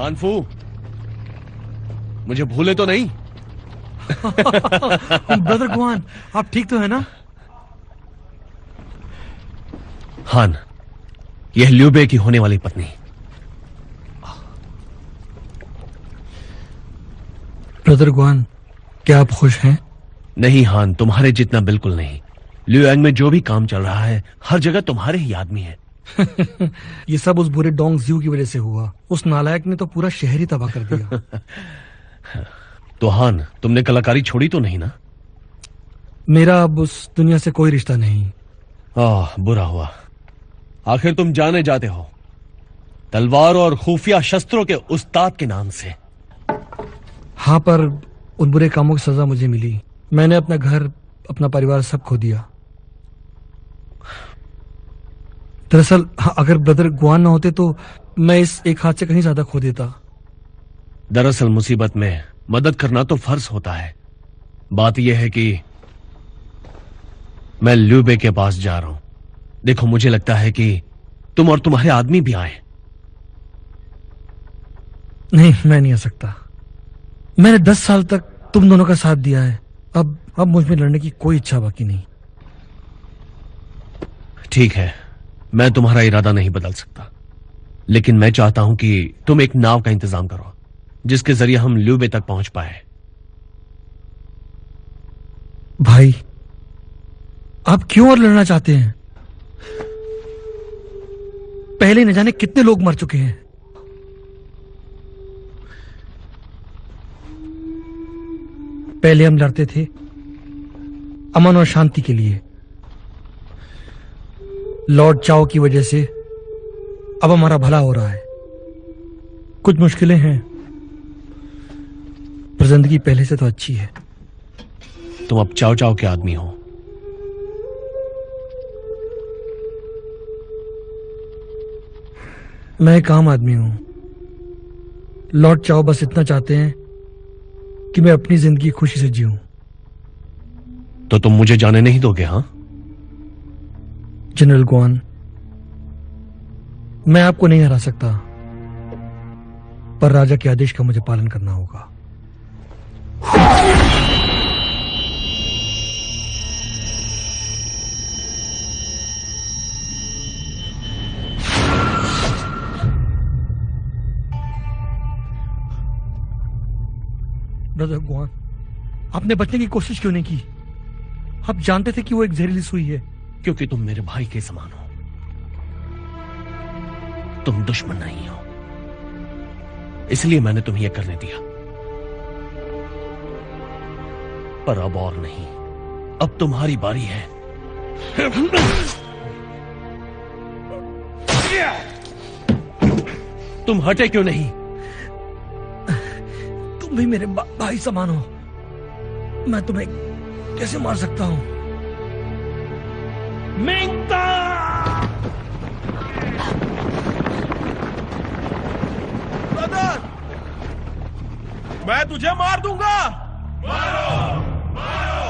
हानफू, मुझे भूले तो नहीं? ब्रदर गुआन, आप ठीक तो है ना? हान, यह ल्यूबे की होने वाली पत्नी। ब्रदर गुआन, क्या आप खुश हैं? नहीं हान, तुम्हारे जितना बिल्कुल नहीं। ल्यूएंग में जो भी काम चल रहा है, हर जगह तुम्हारे ही आदमी है। ये सब उस बुरे डोंग ज़्यू की वजह से हुआ। उस नालायक ने तो पूरा शहर ही तबाह कर दिया। तो हान, तुमने कलाकारी छोड़ी तो नहीं ना? मेरा अब उस दुनिया से कोई रिश्ता नहीं। बुरा हुआ। आखिर तुम जाने जाते हो तलवार और खुफिया शस्त्रों के उस्ताद के नाम से। हाँ, पर उन बुरे कामों की सजा मुझे मिली। मैंने अपना घर, अपना परिवार सब खो दिया। दरअसल अगर ब्रदर गुआन ना होते तो मैं इस एक हाथ से कहीं ज्यादा खो देता। दरअसल मुसीबत में मदद करना तो फर्ज होता है। बात यह है कि मैं ल्यूबे के पास जा रहा हूं। देखो, मुझे लगता है कि तुम और तुम्हारे आदमी भी आए। नहीं, मैं नहीं आ सकता। मैंने 10 साल तक तुम दोनों का साथ दिया है। अब मुझ में लड़ने की कोई इच्छा बाकी नहीं। ठीक है, मैं तुम्हारा इरादा नहीं बदल सकता, लेकिन मैं चाहता हूं कि तुम एक नाव का इंतजाम करो जिसके जरिए हम ल्यूबे तक पहुंच पाए। भाई, आप क्यों और लड़ना चाहते हैं? पहले न जाने कितने लोग मर चुके हैं। पहले हम लड़ते थे अमन और शांति के लिए। लॉर्ड चाओ की वजह से अब हमारा भला हो रहा है। कुछ मुश्किलें हैं, पर जिंदगी पहले से तो अच्छी है। तुम अब चाओ चाओ के आदमी हो, मैं एक आम आदमी हूं। लॉर्ड चाओ बस इतना चाहते हैं कि मैं अपनी जिंदगी खुशी से जीऊं। तो तुम मुझे जाने नहीं दोगे? हाँ जनरल गुआन, मैं आपको नहीं हरा सकता, पर राजा के आदेश का मुझे पालन करना होगा। ब्रदर गुआन, आपने बचने की कोशिश क्यों नहीं की? आप जानते थे कि वो एक जहरीली सुई है। क्योंकि तुम मेरे भाई के समान हो, तुम दुश्मन नहीं हो, इसलिए मैंने तुम्हें यह करने दिया। पर अब और नहीं, अब तुम्हारी बारी है। तुम हटे क्यों नहीं? तुम भी मेरे भाई समान हो, मैं तुम्हें कैसे मार सकता हूं? मिंगता! ब्रदर, मैं तुझे मार दूंगा। मारो, मारो,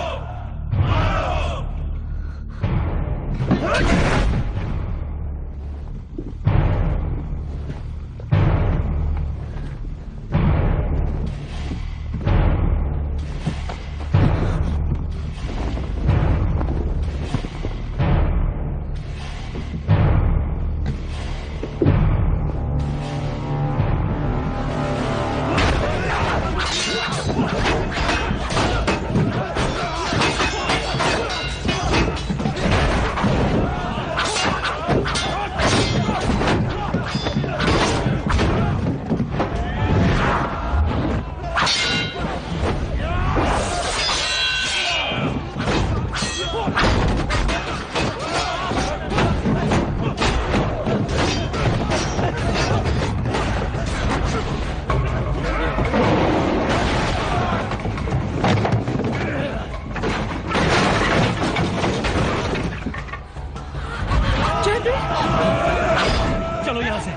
मारो। चलो यहां से।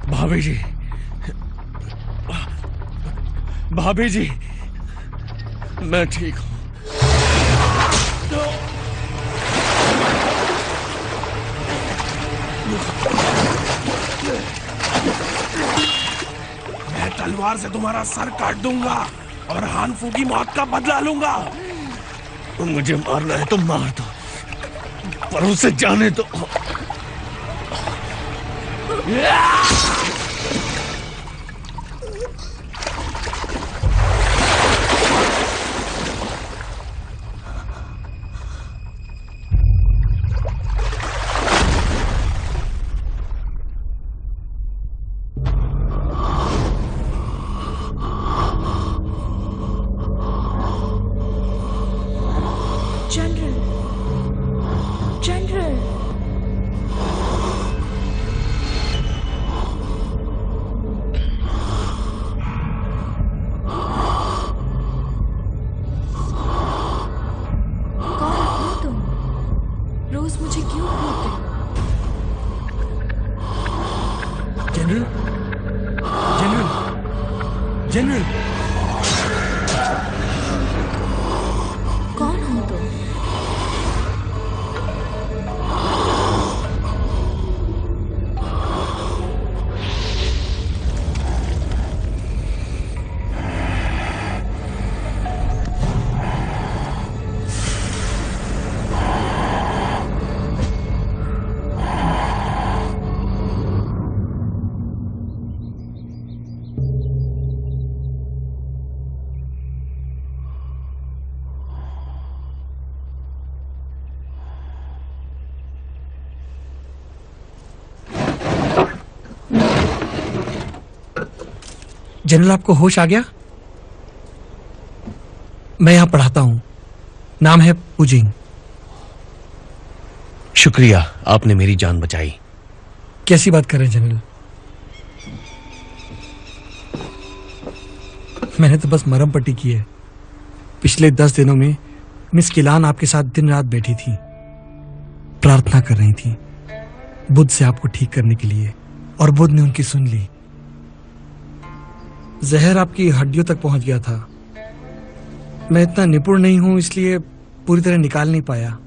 भाभी जी, भाभी जी, मैं ठीक हूं। मैं तलवार से तुम्हारा सर काट दूंगा और हानफू की मौत का बदला लूंगा। मुझे मारना है तो मार दो, पर उसे जाने दो। जनरल, कौन हो तुम? जनरल, आपको होश आ गया? मैं यहां पढ़ाता हूं। नाम है पुजिंग। शुक्रिया, आपने मेरी जान बचाई। कैसी बात कर रहे हैं जनरल? मैंने तो बस मरहम पट्टी की है। पिछले 10 दिनों में मिस किलान आपके साथ दिन रात बैठी थी, प्रार्थना कर रही थी बुद्ध से आपको ठीक करने के लिए, और बुद्ध ने उनकी सुन ली। जहर आपकी हड्डियों तक पहुंच गया था। मैं इतना निपुण नहीं हूं, इसलिए पूरी तरह निकाल नहीं पाया,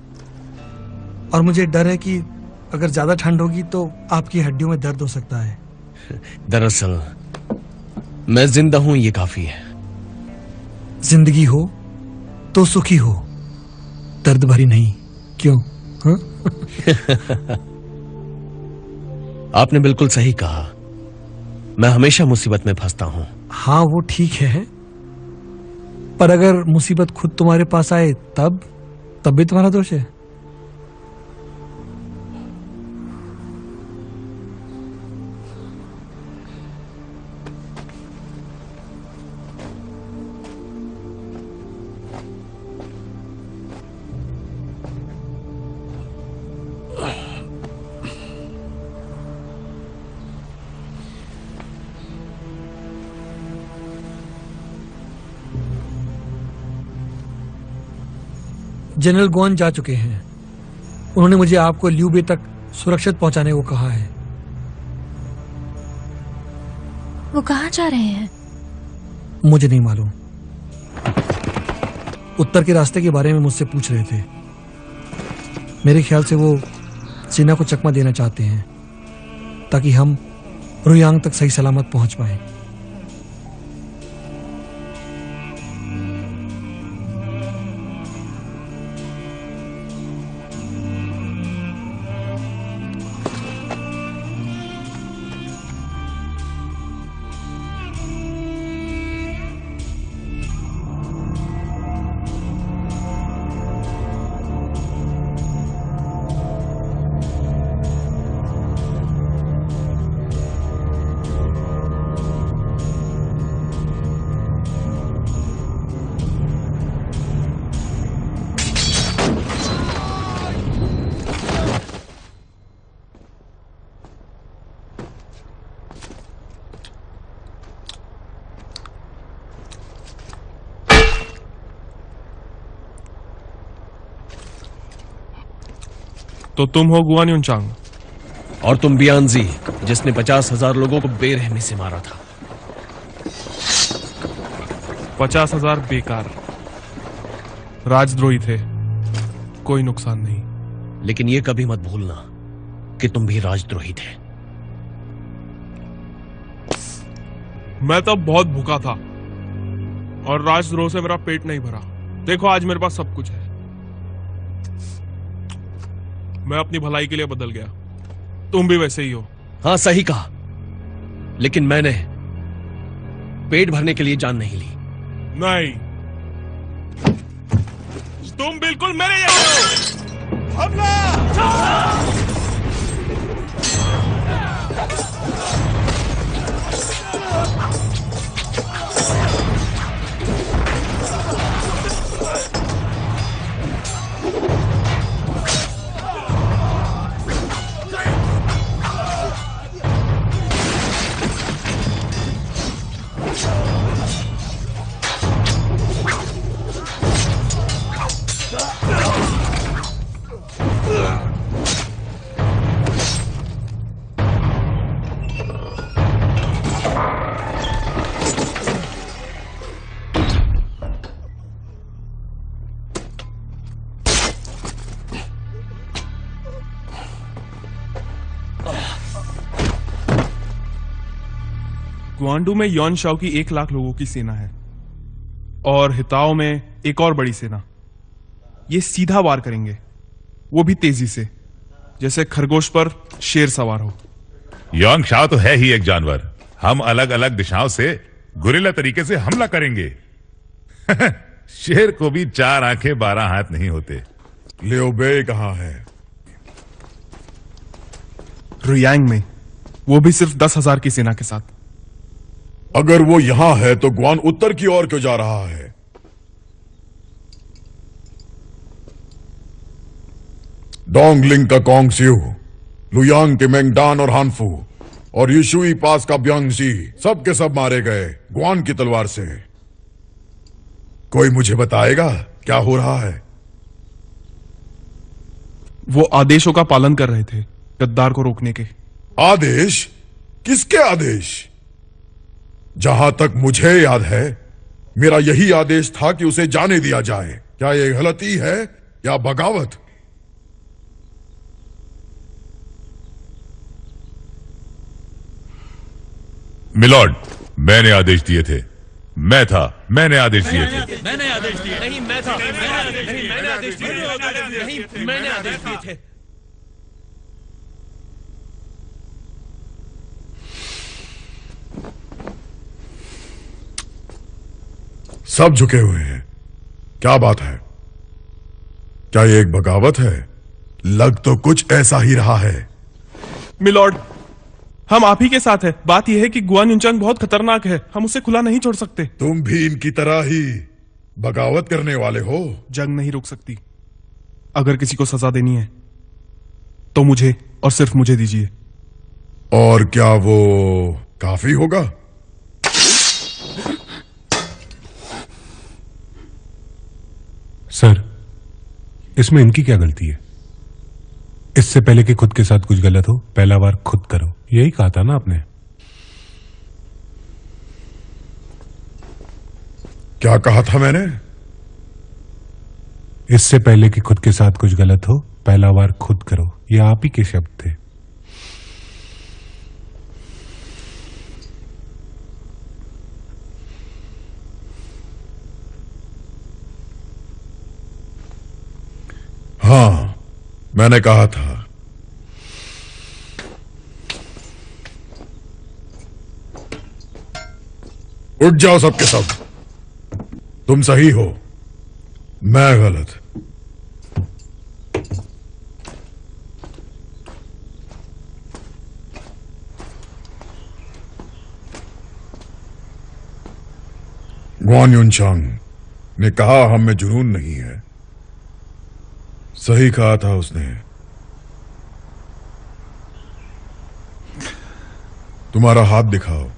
और मुझे डर है कि अगर ज्यादा ठंड होगी तो आपकी हड्डियों में दर्द हो सकता है। दरअसल मैं जिंदा हूं, ये काफी है। जिंदगी हो तो सुखी हो, दर्द भरी नहीं। क्यों? हाँ? आपने बिल्कुल सही कहा। मैं हमेशा मुसीबत में फंसता हूं। हाँ, वो ठीक है, पर अगर मुसीबत खुद तुम्हारे पास आए तब भी तुम्हारा दोष है। जनरल गुआन जा चुके हैं। उन्होंने मुझे आपको ल्यू बे तक सुरक्षित पहुंचाने को कहा है। वो कहाँ जा रहे हैं? मुझे नहीं मालूम। उत्तर के रास्ते के बारे में मुझसे पूछ रहे थे। मेरे ख्याल से वो सेना को चकमा देना चाहते हैं ताकि हम रुयांग तक सही सलामत पहुंच पाए। तो तुम हो गुआन युनचांग? और तुम बियांजी, जिसने 50,000 लोगों को बेरहमी से मारा था। 50,000 बेकार राजद्रोही थे, कोई नुकसान नहीं। लेकिन ये कभी मत भूलना कि तुम भी राजद्रोही थे। मैं तब बहुत भूखा था और राजद्रोह से मेरा पेट नहीं भरा। देखो आज मेरे पास सब कुछ है। मैं अपनी भलाई के लिए बदल गया। तुम भी वैसे ही हो। हाँ सही कहा, लेकिन मैंने पेट भरने के लिए जान नहीं ली। नहीं, तुम बिल्कुल मेरे जैसे हो। हमला! ग्वांडू में यॉन शाओ की 1 लाख लोगों की सेना है और हिताओ में एक और बड़ी सेना। ये सीधा वार करेंगे, वो भी तेजी से, जैसे खरगोश पर शेर सवार हो। योंग शाओ तो है ही एक जानवर। हम अलग अलग दिशाओं से गुरिल्ला तरीके से हमला करेंगे। शेर को भी 4 आंखें 12 हाथ नहीं होते। लियो बे कहाँ है? रुयांग में, वो भी सिर्फ 10,000 की सेना के साथ। अगर वो यहां है तो ग्वान उत्तर की ओर क्यों जा रहा है? डोंगलिंग का कोंगस्यू, लुयांग के मेंगडान और हानफू और यिशुई पास का ब्यांगजी सब के सब मारे गए ग्वान की तलवार से। कोई मुझे बताएगा क्या हो रहा है? वो आदेशों का पालन कर रहे थे, गद्दार को रोकने के। आदेश? किसके आदेश? जहां तक मुझे याद है, मेरा यही आदेश था कि उसे जाने दिया जाए। क्या यह गलती है या बगावत? मिलॉर्ड, मैंने आदेश दिए थे। मैंने आदेश दिए थे। मैंने आदेश दिए। नहीं मैं था। नहीं मैंने आदेश दिए। नहीं मैंने आदेश दिए थे। सब झुके हुए हैं। क्या बात है? क्या ये एक बगावत है? लग तो कुछ ऐसा ही रहा है। मिलॉर्ड, हम आप ही के साथ हैं। बात यह है कि गुआन युनचांग बहुत खतरनाक है, हम उसे खुला नहीं छोड़ सकते। तुम भी इनकी तरह ही बगावत करने वाले हो? जंग नहीं रुक सकती। अगर किसी को सजा देनी है तो मुझे और सिर्फ मुझे दीजिए। और क्या वो काफी होगा? सर, इसमें इनकी क्या गलती है? इससे पहले कि खुद के साथ कुछ गलत हो, पहला बार खुद करो, यही कहा था ना आपने? क्या कहा था मैंने? इससे पहले कि खुद के साथ कुछ गलत हो, पहला बार खुद करो, ये आप ही के शब्द थे। हाँ, मैंने कहा था। उठ जाओ सबके सब। तुम सही हो, मैं गलत। ग्वान युनचांग ने कहा हम में जुनून नहीं है। सही कहा था उसने। तुम्हारा हाथ दिखाओ।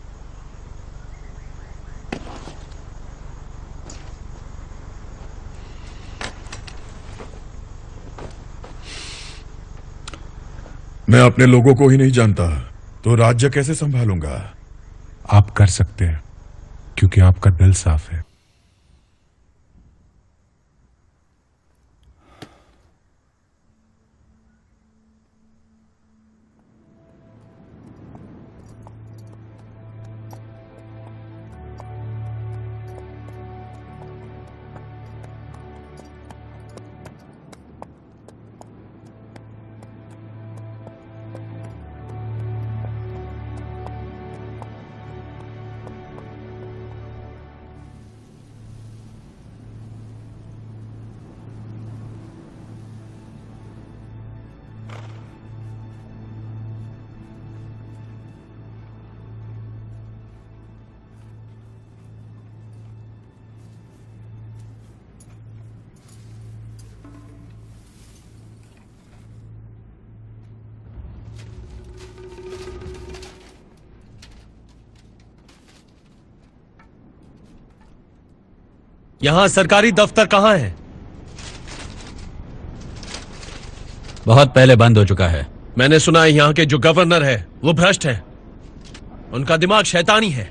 मैं अपने लोगों को ही नहीं जानता तो राज्य कैसे संभालूंगा? आप कर सकते हैं क्योंकि आपका दिल साफ है। यहां सरकारी दफ्तर कहां है? बहुत पहले बंद हो चुका है। मैंने सुना है यहां के जो गवर्नर है वो भ्रष्ट है, उनका दिमाग शैतानी है।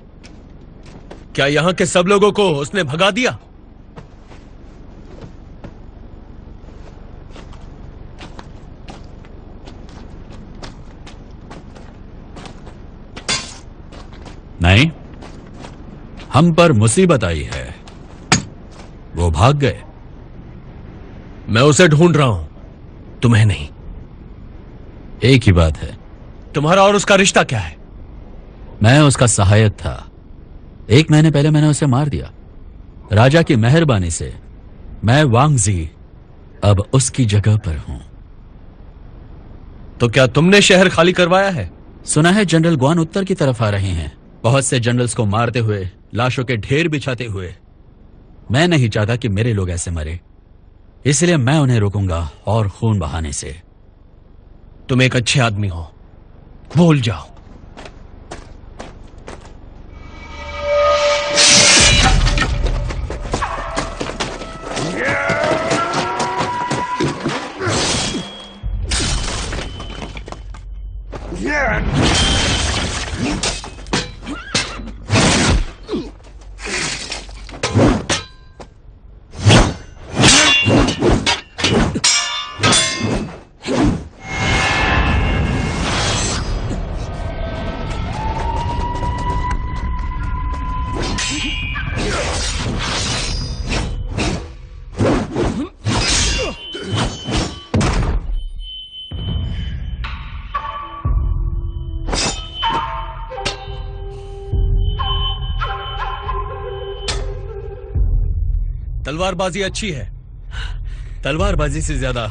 क्या यहां के सब लोगों को उसने भगा दिया? नहीं, हम पर मुसीबत आई है, वो भाग गए। मैं उसे ढूंढ रहा हूं, तुम्हें नहीं। एक ही बात है। तुम्हारा और उसका रिश्ता क्या है? मैं उसका सहायक था। 1 महीने पहले मैंने उसे मार दिया। राजा की मेहरबानी से मैं वांगजी अब उसकी जगह पर हूं। तो क्या तुमने शहर खाली करवाया है? सुना है जनरल ग्वान उत्तर की तरफ आ रहे हैं, बहुत से जनरल्स को मारते हुए, लाशों के ढेर बिछाते हुए। मैं नहीं चाहता कि मेरे लोग ऐसे मरे, इसलिए मैं उन्हें रोकूंगा और खून बहाने से। तुम एक अच्छे आदमी हो, भूल जाओ। तलवारबाजी अच्छी है। तलवारबाजी से ज्यादा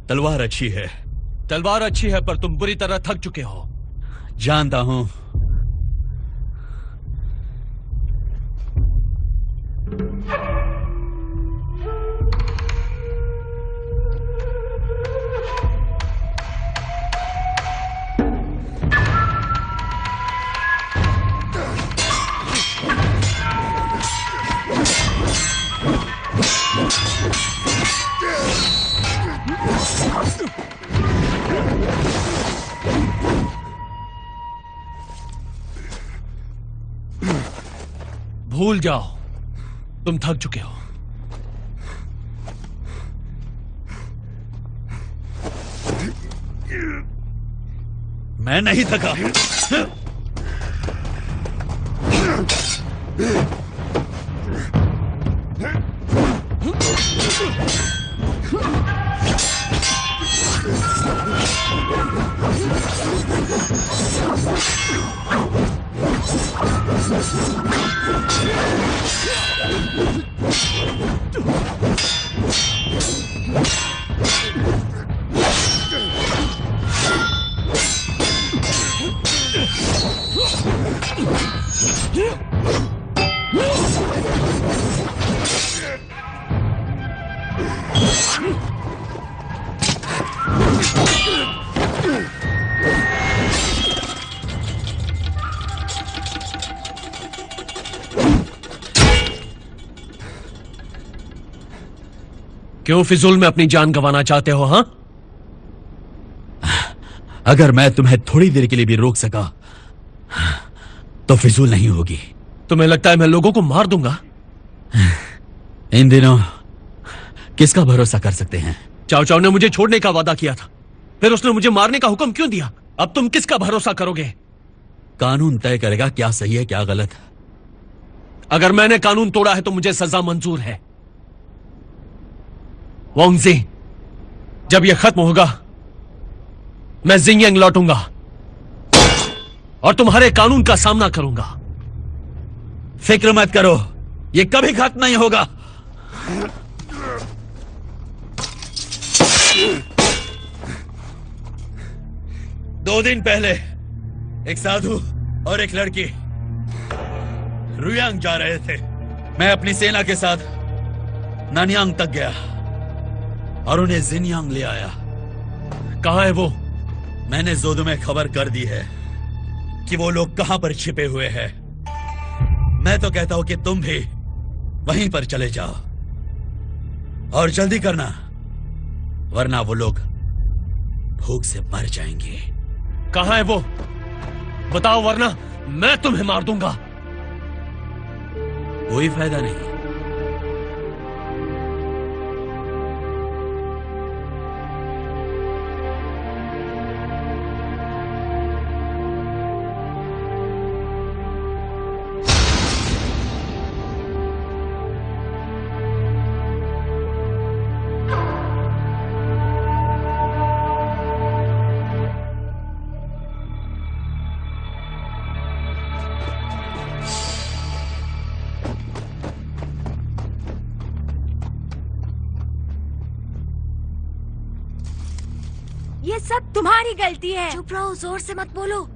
तलवार अच्छी है। तलवार अच्छी है पर तुम बुरी तरह थक चुके हो। जानता हूं। भूल जाओ, तुम थक चुके हो। मैं नहीं थका। क्यों फिजूल में अपनी जान गंवाना चाहते हो? हाँ, अगर मैं तुम्हें थोड़ी देर के लिए भी रोक सका तो फिजूल नहीं होगी। तुम्हें लगता है मैं लोगों को मार दूंगा? इन दिनों किसका भरोसा कर सकते हैं? चाव चाव ने मुझे छोड़ने का वादा किया था, फिर उसने मुझे मारने का हुक्म क्यों दिया? अब तुम किसका भरोसा करोगे? कानून तय करेगा क्या सही है क्या गलत। अगर मैंने कानून तोड़ा है तो मुझे सजा मंजूर है। वांगजी, जब यह खत्म होगा मैं जिंगयांग लौटूंगा और तुम्हारे कानून का सामना करूंगा। फिक्र मत करो, यह कभी खत्म नहीं होगा। दो दिन पहले एक साधु और एक लड़की रुयांग जा रहे थे। मैं अपनी सेना के साथ नानयांग तक गया और उन्हें जिनयांग ले आया। कहां है वो? मैंने जोदू में खबर कर दी है कि वो लोग कहां पर छिपे हुए हैं। मैं तो कहता हूं कि तुम भी वहीं पर चले जाओ और जल्दी करना, वरना वो लोग भूख से मर जाएंगे। कहां है वो? बताओ, वरना मैं तुम्हें मार दूंगा। कोई फायदा नहीं। ये सब तुम्हारी गलती है। चुप रहो, जोर से मत बोलो।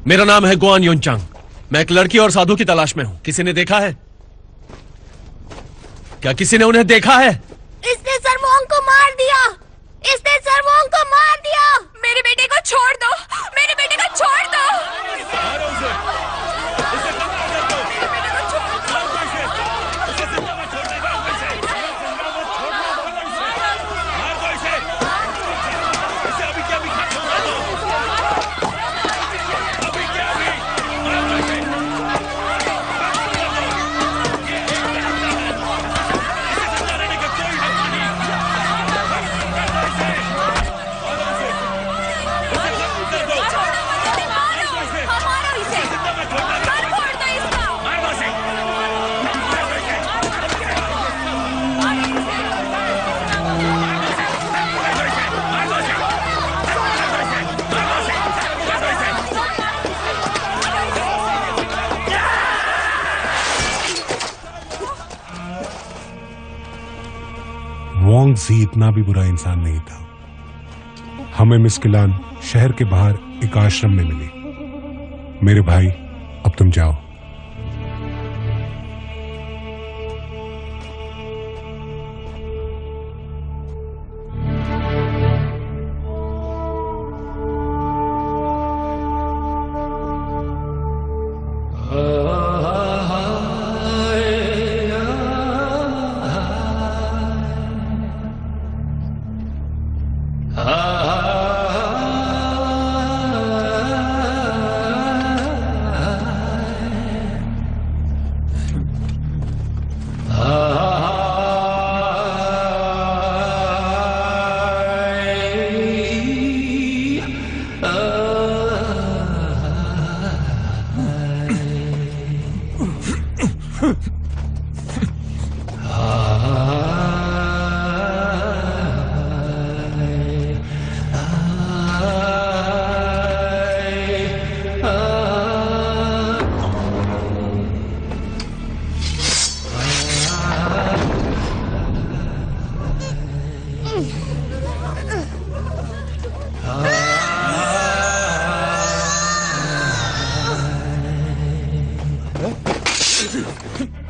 मेरा नाम है गुआन युनचांग। मैं एक लड़की और साधु की तलाश में हूं। किसी ने देखा है? क्या किसी ने उन्हें देखा है? इसने सरमोंग को मार दिया। इसने सरमोंग को मार दिया। मेरे बेटे को छोड़ दो, मेरे बेटे को छोड़ दो। वांग जी इतना भी बुरा इंसान नहीं था। हमें मिस किलान शहर के बाहर एक आश्रम में मिली। मेरे भाई, अब तुम जाओ।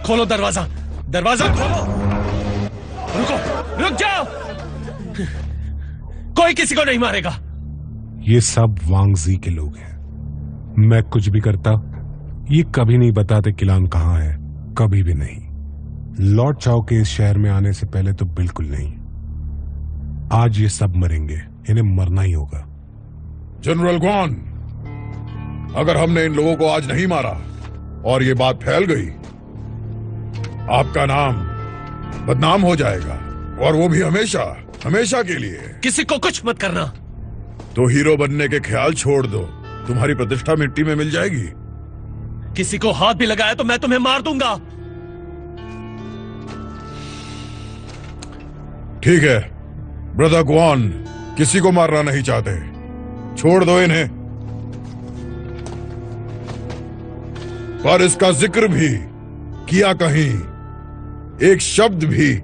खोलो दरवाजा, दरवाजा खोलो। रुको, रुक जाओ। कोई किसी को नहीं मारेगा। ये सब वांग जी के लोग हैं। मैं कुछ भी करता, ये कभी नहीं बताते किलान कहां है, कभी भी नहीं। लॉर्ड चाओ के इस शहर में आने से पहले तो बिल्कुल नहीं। आज ये सब मरेंगे, इन्हें मरना ही होगा। जनरल ग्वान, अगर हमने इन लोगों को आज नहीं मारा और ये बात फैल गई, आपका नाम बदनाम हो जाएगा, और वो भी हमेशा, हमेशा के लिए। किसी को कुछ मत करना। तो हीरो बनने के ख्याल छोड़ दो, तुम्हारी प्रतिष्ठा मिट्टी में मिल जाएगी। किसी को हाथ भी लगाया तो मैं तुम्हें मार दूंगा। ठीक है, ब्रदर ग्वान किसी को मारना नहीं चाहते, छोड़ दो इन्हें। पर इसका जिक्र भी किया कहीं, एक शब्द भी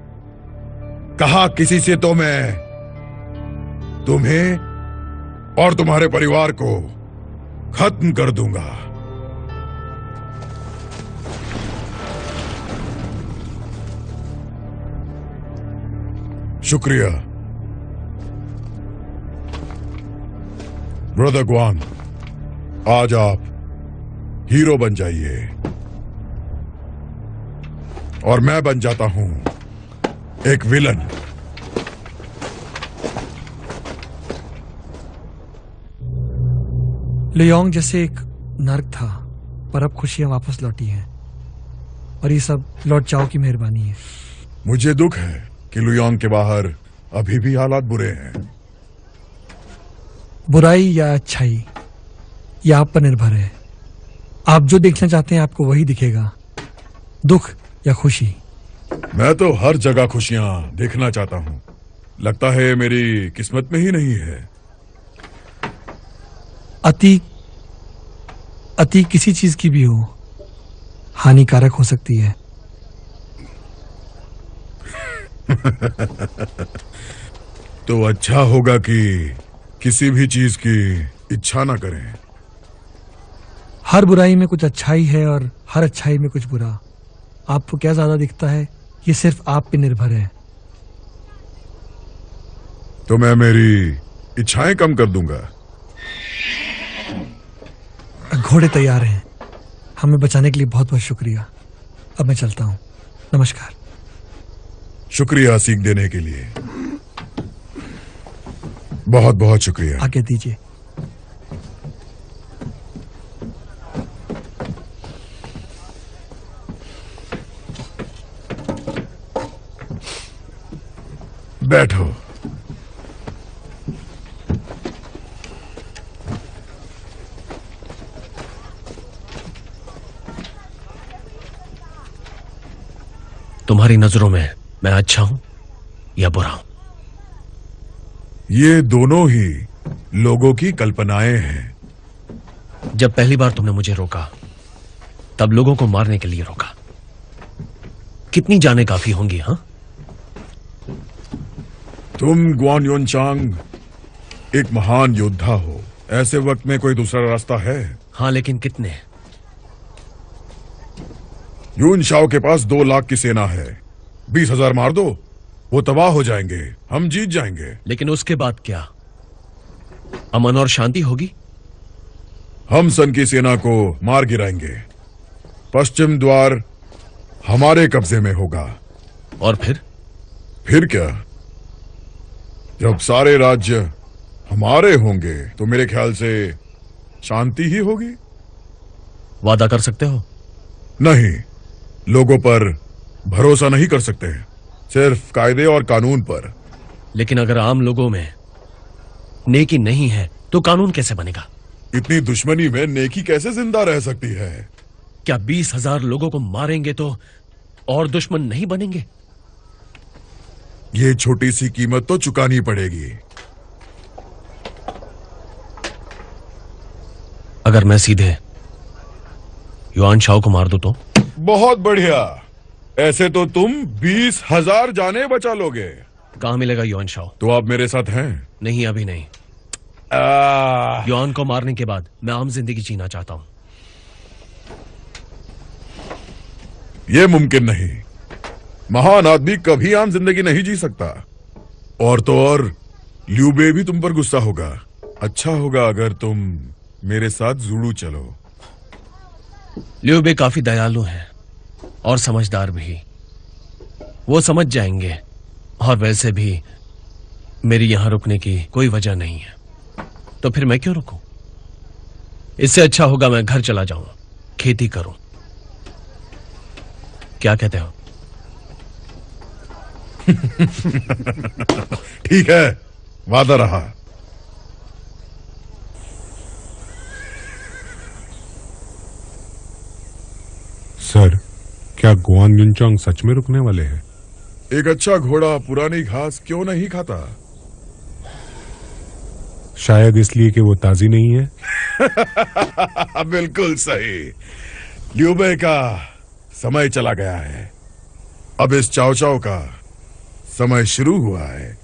कहा किसी से, तो मैं तुम्हें और तुम्हारे परिवार को खत्म कर दूंगा। शुक्रिया ब्रदर ग्वान, आज आप हीरो बन जाइए और मैं बन जाता हूं एक विलन। लियोंग जैसे एक नर्क था, पर अब खुशियां वापस लौटी हैं, और ये सब लॉर्ड चाओ की मेहरबानी है। मुझे दुख है कि लुयोंग के बाहर अभी भी हालात बुरे हैं। बुराई या अच्छाई, ये आप पर निर्भर है। आप जो देखना चाहते हैं आपको वही दिखेगा, दुख या खुशी। मैं तो हर जगह खुशियां देखना चाहता हूं। लगता है मेरी किस्मत में ही नहीं है। अति किसी चीज की भी हो, हानिकारक हो सकती है। तो अच्छा होगा कि किसी भी चीज की इच्छा ना करें। हर बुराई में कुछ अच्छाई है और हर अच्छाई में कुछ बुरा। आपको क्या ज्यादा दिखता है, ये सिर्फ आप पे निर्भर है। तो मैं मेरी इच्छाएं कम कर दूंगा। घोड़े तैयार हैं। हमें बचाने के लिए बहुत बहुत शुक्रिया। अब मैं चलता हूं। नमस्कार। शुक्रिया सीख देने के लिए, बहुत बहुत शुक्रिया। आगे दीजिए। बैठो। तुम्हारी नजरों में मैं अच्छा हूं या बुरा हूं? ये दोनों ही लोगों की कल्पनाएं हैं। जब पहली बार तुमने मुझे रोका, तब लोगों को मारने के लिए रोका। कितनी जानें काफी होंगी? हाँ, तुम ग्वान युनचांग एक महान योद्धा हो। ऐसे वक्त में कोई दूसरा रास्ता है? हाँ, लेकिन कितने? यून शाओ के पास 2 लाख की सेना है। 20,000 मार दो, वो तबाह हो जाएंगे, हम जीत जाएंगे। लेकिन उसके बाद क्या? अमन और शांति होगी? हम सन की सेना को मार गिराएंगे। पश्चिम द्वार हमारे कब्जे में होगा। और फिर क्या? जब सारे राज्य हमारे होंगे तो मेरे ख्याल से शांति ही होगी। वादा कर सकते हो? नहीं, लोगों पर भरोसा नहीं कर सकते, सिर्फ कायदे और कानून पर। लेकिन अगर आम लोगों में नेकी नहीं है तो कानून कैसे बनेगा? इतनी दुश्मनी में नेकी कैसे जिंदा रह सकती है? क्या 20,000 लोगों को मारेंगे तो और दुश्मन नहीं बनेंगे? ये छोटी सी कीमत तो चुकानी पड़ेगी। अगर मैं सीधे युआन शाओ को मार दूं तो? बहुत बढ़िया, ऐसे तो तुम 20,000 जाने बचा लोगे। कहां मिलेगा युआन शाओ? तो आप मेरे साथ हैं? नहीं, अभी नहीं। युआन को मारने के बाद मैं आम जिंदगी जीना चाहता हूं। यह मुमकिन नहीं। महान आदमी कभी आम जिंदगी नहीं जी सकता। और तो और लियू बे भी तुम पर गुस्सा होगा। अच्छा होगा अगर तुम मेरे साथ जुड़ू चलो। लियू बे काफी दयालु हैं और समझदार भी। वो समझ जाएंगे, और वैसे भी मेरी यहां रुकने की कोई वजह नहीं है, तो फिर मैं क्यों रुकूं? इससे अच्छा होगा मैं घर चला जाऊं, खेती करूं। क्या कहते हो? ठीक है, वादा रहा। सर, क्या गुआन युनचांग सच में रुकने वाले हैं? एक अच्छा घोड़ा पुरानी घास क्यों नहीं खाता? शायद इसलिए कि वो ताजी नहीं है। बिल्कुल सही। लियू बे का समय चला गया है, अब इस चाओ चाओ का समय शुरू हुआ है।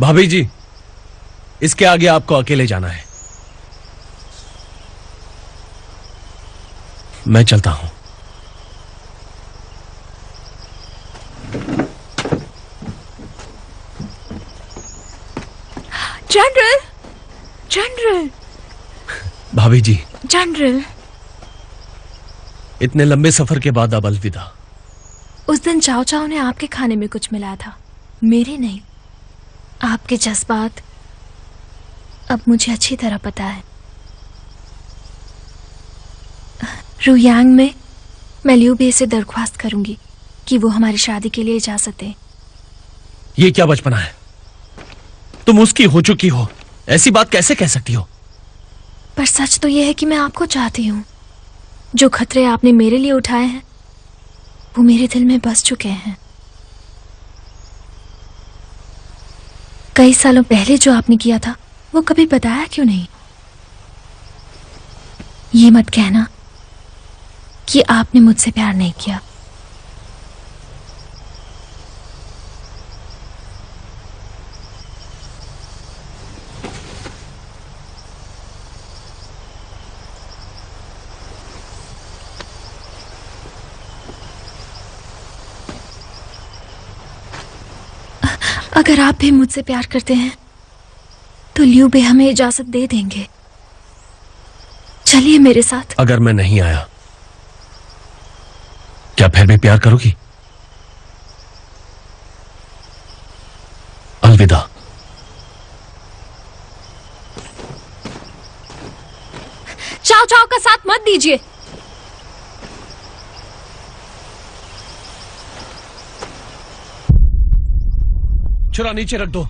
भाभी जी, इसके आगे आपको अकेले जाना है। मैं चलता हूं। जनरल, जनरल, भाभी जी, जनरल। इतने लंबे सफर के बाद अब अलविदा। उस दिन चाओ चाओ ने आपके खाने में कुछ मिलाया था, मेरे नहीं। आपके जज्बात अब मुझे अच्छी तरह पता है। रुयांग में मैं लियू बे से दरख्वास्त करूंगी कि वो हमारी शादी के लिए इजाजत दे। ये क्या बचपना है? तुम उसकी हो चुकी हो, ऐसी बात कैसे कह सकती हो? पर सच तो यह है कि मैं आपको चाहती हूँ। जो खतरे आपने मेरे लिए उठाए हैं वो मेरे दिल में बस चुके हैं। कई सालों पहले जो आपने किया था वो कभी बताया क्यों नहीं? ये मत कहना कि आपने मुझसे प्यार नहीं किया। अगर आप भी मुझसे प्यार करते हैं तो लियू बे हमें इजाजत दे देंगे। चलिए मेरे साथ। अगर मैं नहीं आया, क्या फिर भी प्यार करोगी? अलविदा। चाओ चाओ का साथ मत दीजिए। छुरा नीचे रख दो।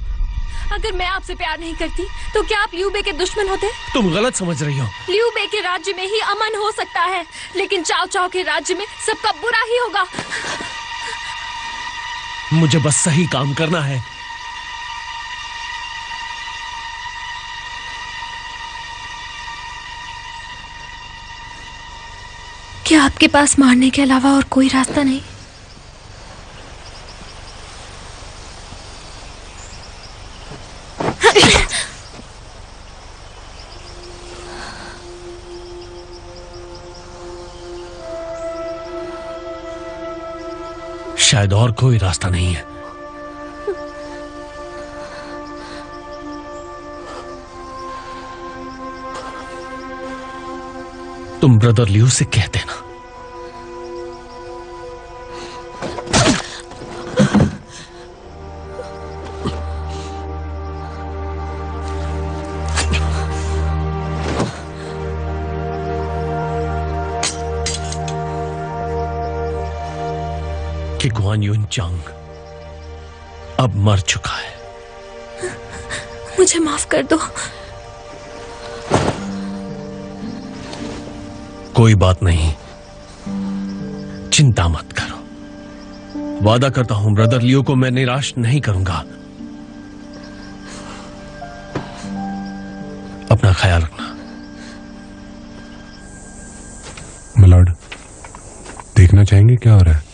अगर मैं आपसे प्यार नहीं करती तो क्या आप लियू बे के दुश्मन होते? तुम गलत समझ रही हो। लियू बे के राज्य में ही अमन हो सकता है, लेकिन चाओ चाओ के राज्य में सबका बुरा ही होगा। मुझे बस सही काम करना है। क्या आपके पास मारने के अलावा और कोई रास्ता नहीं? शायद और कोई रास्ता नहीं है। तुम ब्रदर लियू से कह देना। कि गुआन युन चांग अब मर चुका है। मुझे माफ कर दो। कोई बात नहीं, चिंता मत करो। वादा करता हूं ब्रदर लियो को मैं निराश नहीं करूंगा। अपना ख्याल रखना। मिलॉर्ड, देखना चाहेंगे क्या हो रहा है?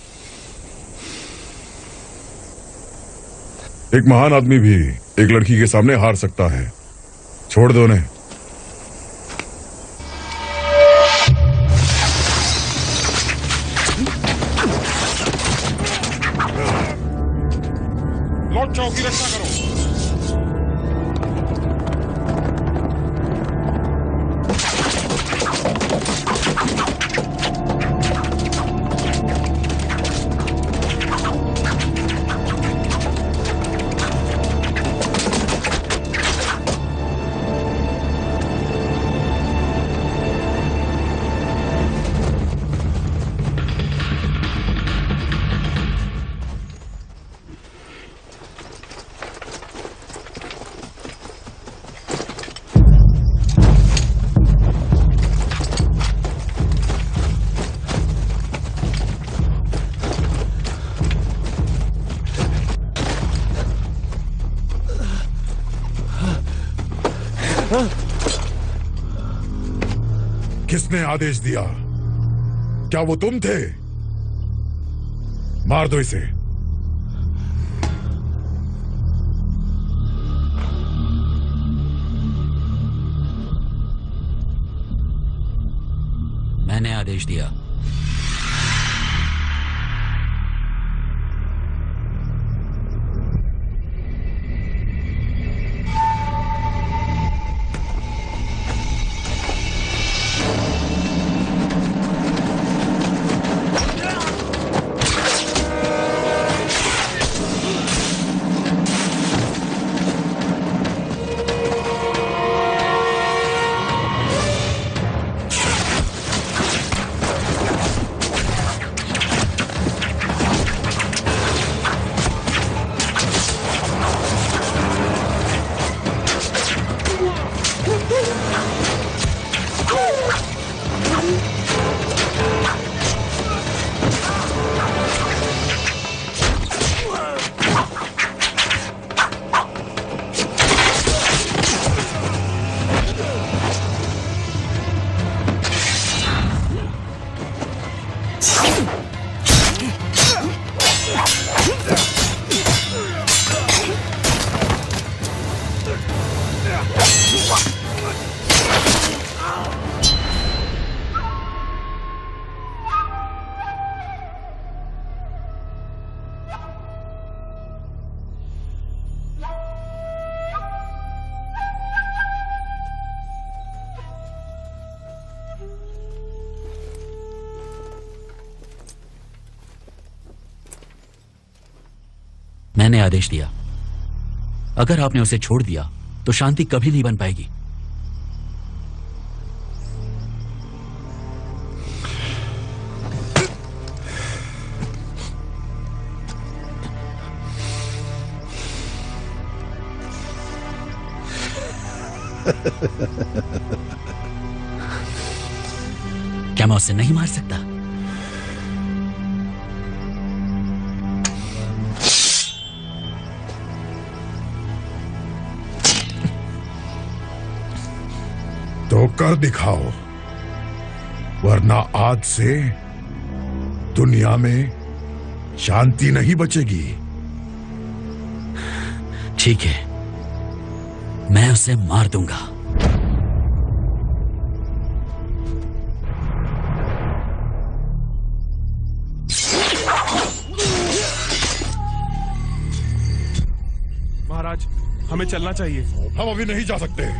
एक महान आदमी भी एक लड़की के सामने हार सकता है। छोड़ दो उन्हें। लॉर्ड चाओ की रक्षा करो। किसने आदेश दिया? क्या वो तुम थे? मार दो इसे। मैंने आदेश दिया। मैंने आदेश दिया। अगर आपने उसे छोड़ दिया तो शांति कभी नहीं बन पाएगी। क्या मैं उसे नहीं मार सकता? तो कर दिखाओ। वरना आज से दुनिया में शांति नहीं बचेगी। ठीक है, मैं उसे मार दूंगा। महाराज, हमें चलना चाहिए। हम अभी नहीं जा सकते।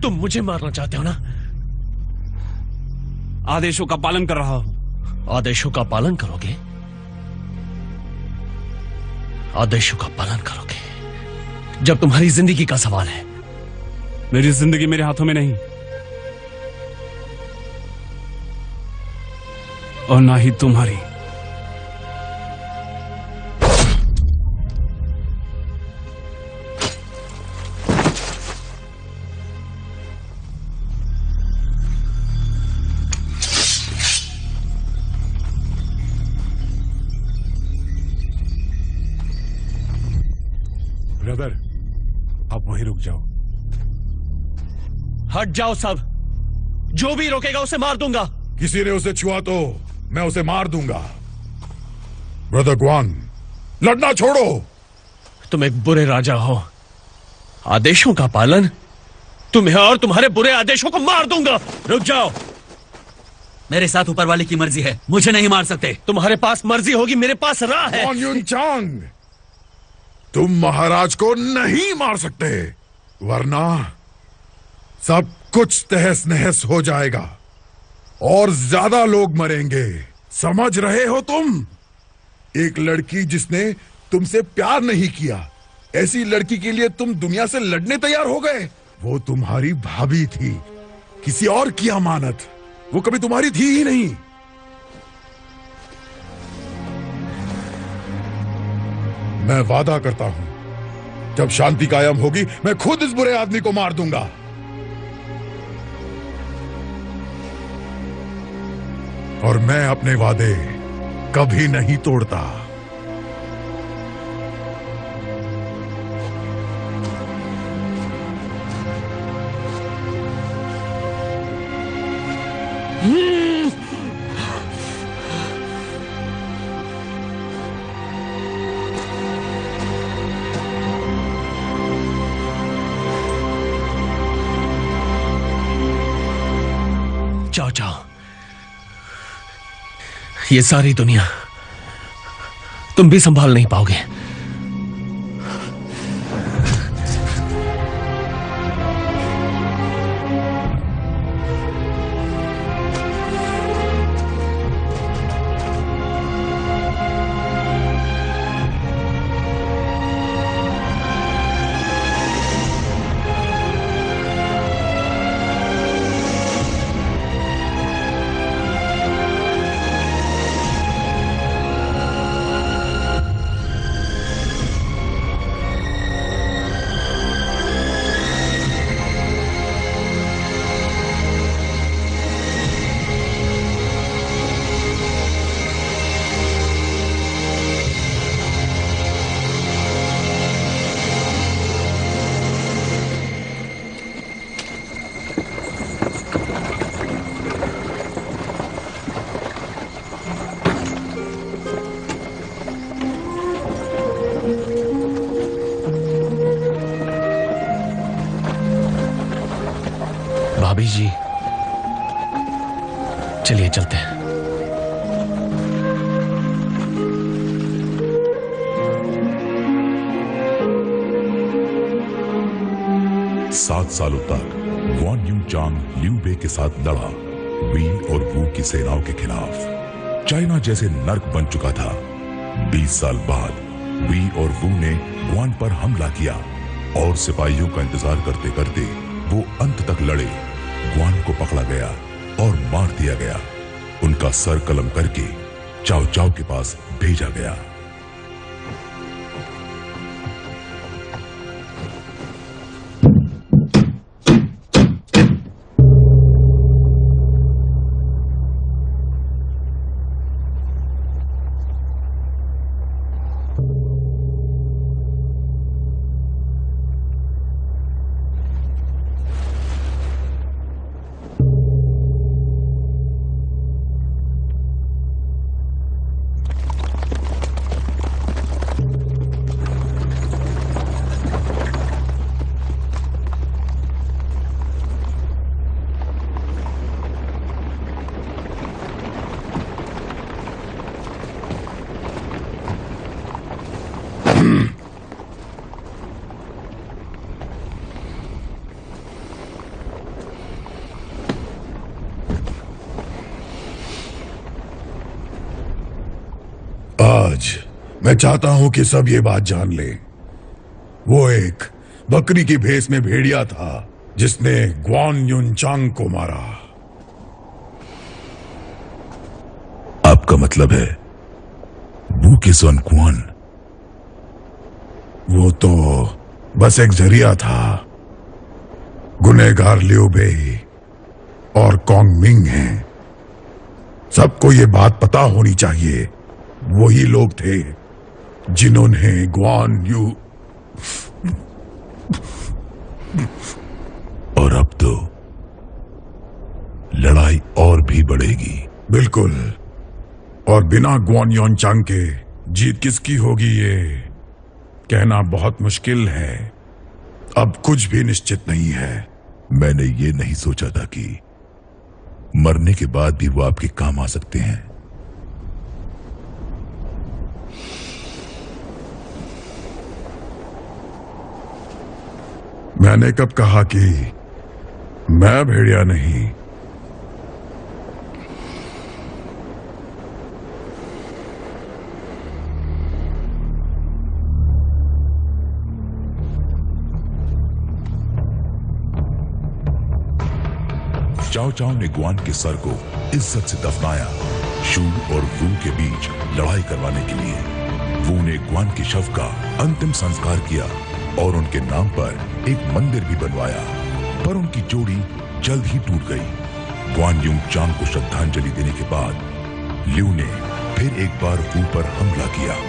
तुम मुझे मारना चाहते हो ना? आदेशों का पालन कर रहा हूं। आदेशों का पालन करोगे? आदेशों का पालन करोगे जब तुम्हारी जिंदगी का सवाल है। मेरी जिंदगी मेरे हाथों में नहीं, और ना ही तुम्हारी। ब्रदर, आप वहीं रुक जाओ। हट जाओ सब। जो भी रोकेगा उसे मार दूंगा। किसी ने उसे छुआ तो मैं उसे मार दूंगा। ब्रदर ग्वान, लड़ना छोड़ो। तुम एक बुरे राजा हो। आदेशों का पालन? तुम्हें और तुम्हारे बुरे आदेशों को मार दूंगा। रुक जाओ। मेरे साथ ऊपर वाले की मर्जी है, मुझे नहीं मार सकते। तुम्हारे पास मर्जी होगी, मेरे पास राह है। ग्वान युन चांग, तुम महाराज को नहीं मार सकते, वरना सब कुछ तहस नहस हो जाएगा और ज्यादा लोग मरेंगे। समझ रहे हो तुम? एक लड़की जिसने तुमसे प्यार नहीं किया, ऐसी लड़की के लिए तुम दुनिया से लड़ने तैयार हो गए। वो तुम्हारी भाभी थी, किसी और की अमानत। वो कभी तुम्हारी थी ही नहीं। मैं वादा करता हूं, जब शांति कायम होगी मैं खुद इस बुरे आदमी को मार दूंगा। और मैं अपने वादे कभी नहीं तोड़ता। जाओ जाओ। ये सारी दुनिया तुम भी संभाल नहीं पाओगे। भाभी जी, चलिए चलते हैं। 7 सालों तक ग्वान युन चांग लियू बे के साथ लड़ा, वी और वू की सेनाओं के खिलाफ। चाइना जैसे नर्क बन चुका था। 20 साल बाद वी और वू ने ग्वान पर हमला किया और सिपाहियों का इंतजार करते करते वो अंत तक लड़े ग्वान को पकड़ा गया और मार दिया गया। उनका सर कलम करके चाओ चाओ के पास भेजा गया। आज मैं चाहता हूं कि सब ये बात जान ले। वो एक बकरी की भेष में भेड़िया था जिसने ग्वान युनचांग को मारा। आपका मतलब है वू के सन ग्वान? वो तो बस एक जरिया था। गुनहगार लिू बेई और कॉन्ग मिंग हैं। सबको ये बात पता होनी चाहिए। वही लोग थे जिन्होंने ग्वान यू। और अब तो लड़ाई और भी बढ़ेगी। बिल्कुल। और बिना ग्वान युनचांग के जीत किसकी होगी ये कहना बहुत मुश्किल है। अब कुछ भी निश्चित नहीं है। मैंने ये नहीं सोचा था कि मरने के बाद भी वो आपके काम आ सकते हैं। मैंने कब कहा कि मैं भेड़िया नहीं? चाओ चाओ ने ग्वान के सर को इज्जत से दफनाया, शू और वू के बीच लड़ाई करवाने के लिए। वू ने ग्वान के शव का अंतिम संस्कार किया और उनके नाम पर एक मंदिर भी बनवाया, पर उनकी जोड़ी जल्द ही टूट गई। ग्वान युनचांग को श्रद्धांजलि देने के बाद लिू ने फिर एक बार वू पर हमला किया।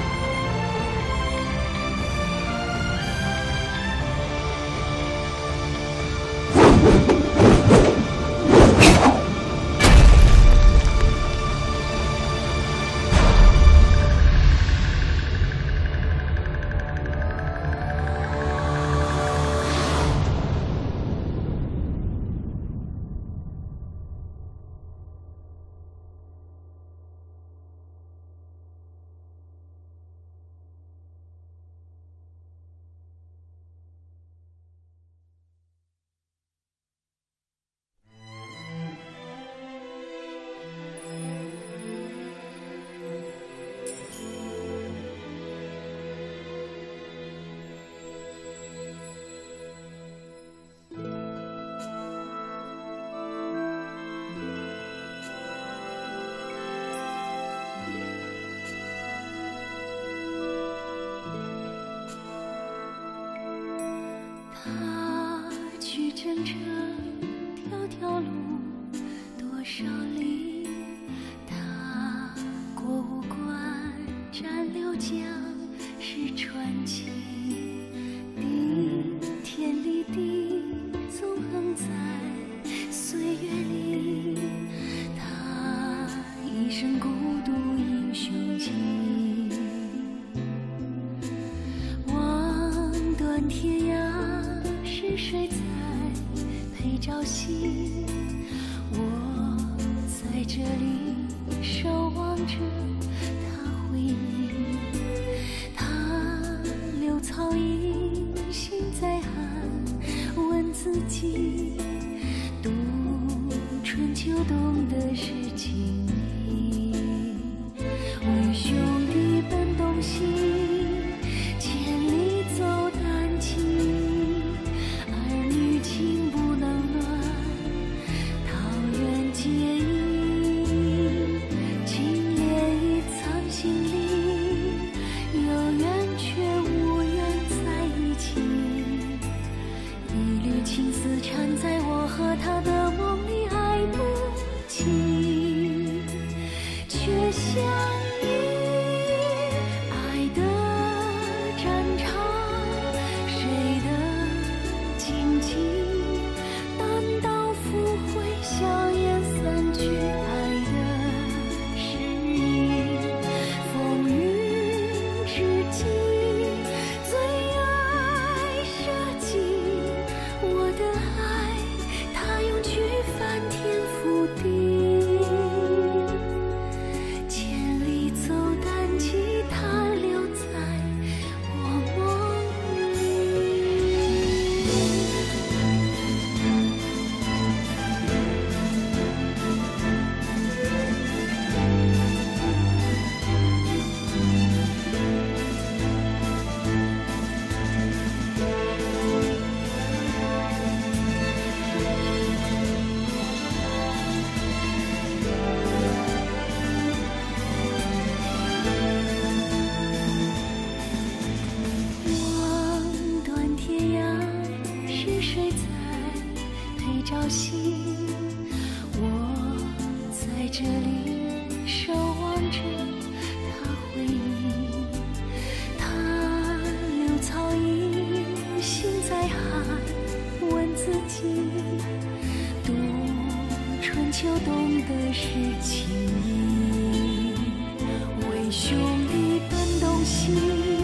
兄弟奔东西。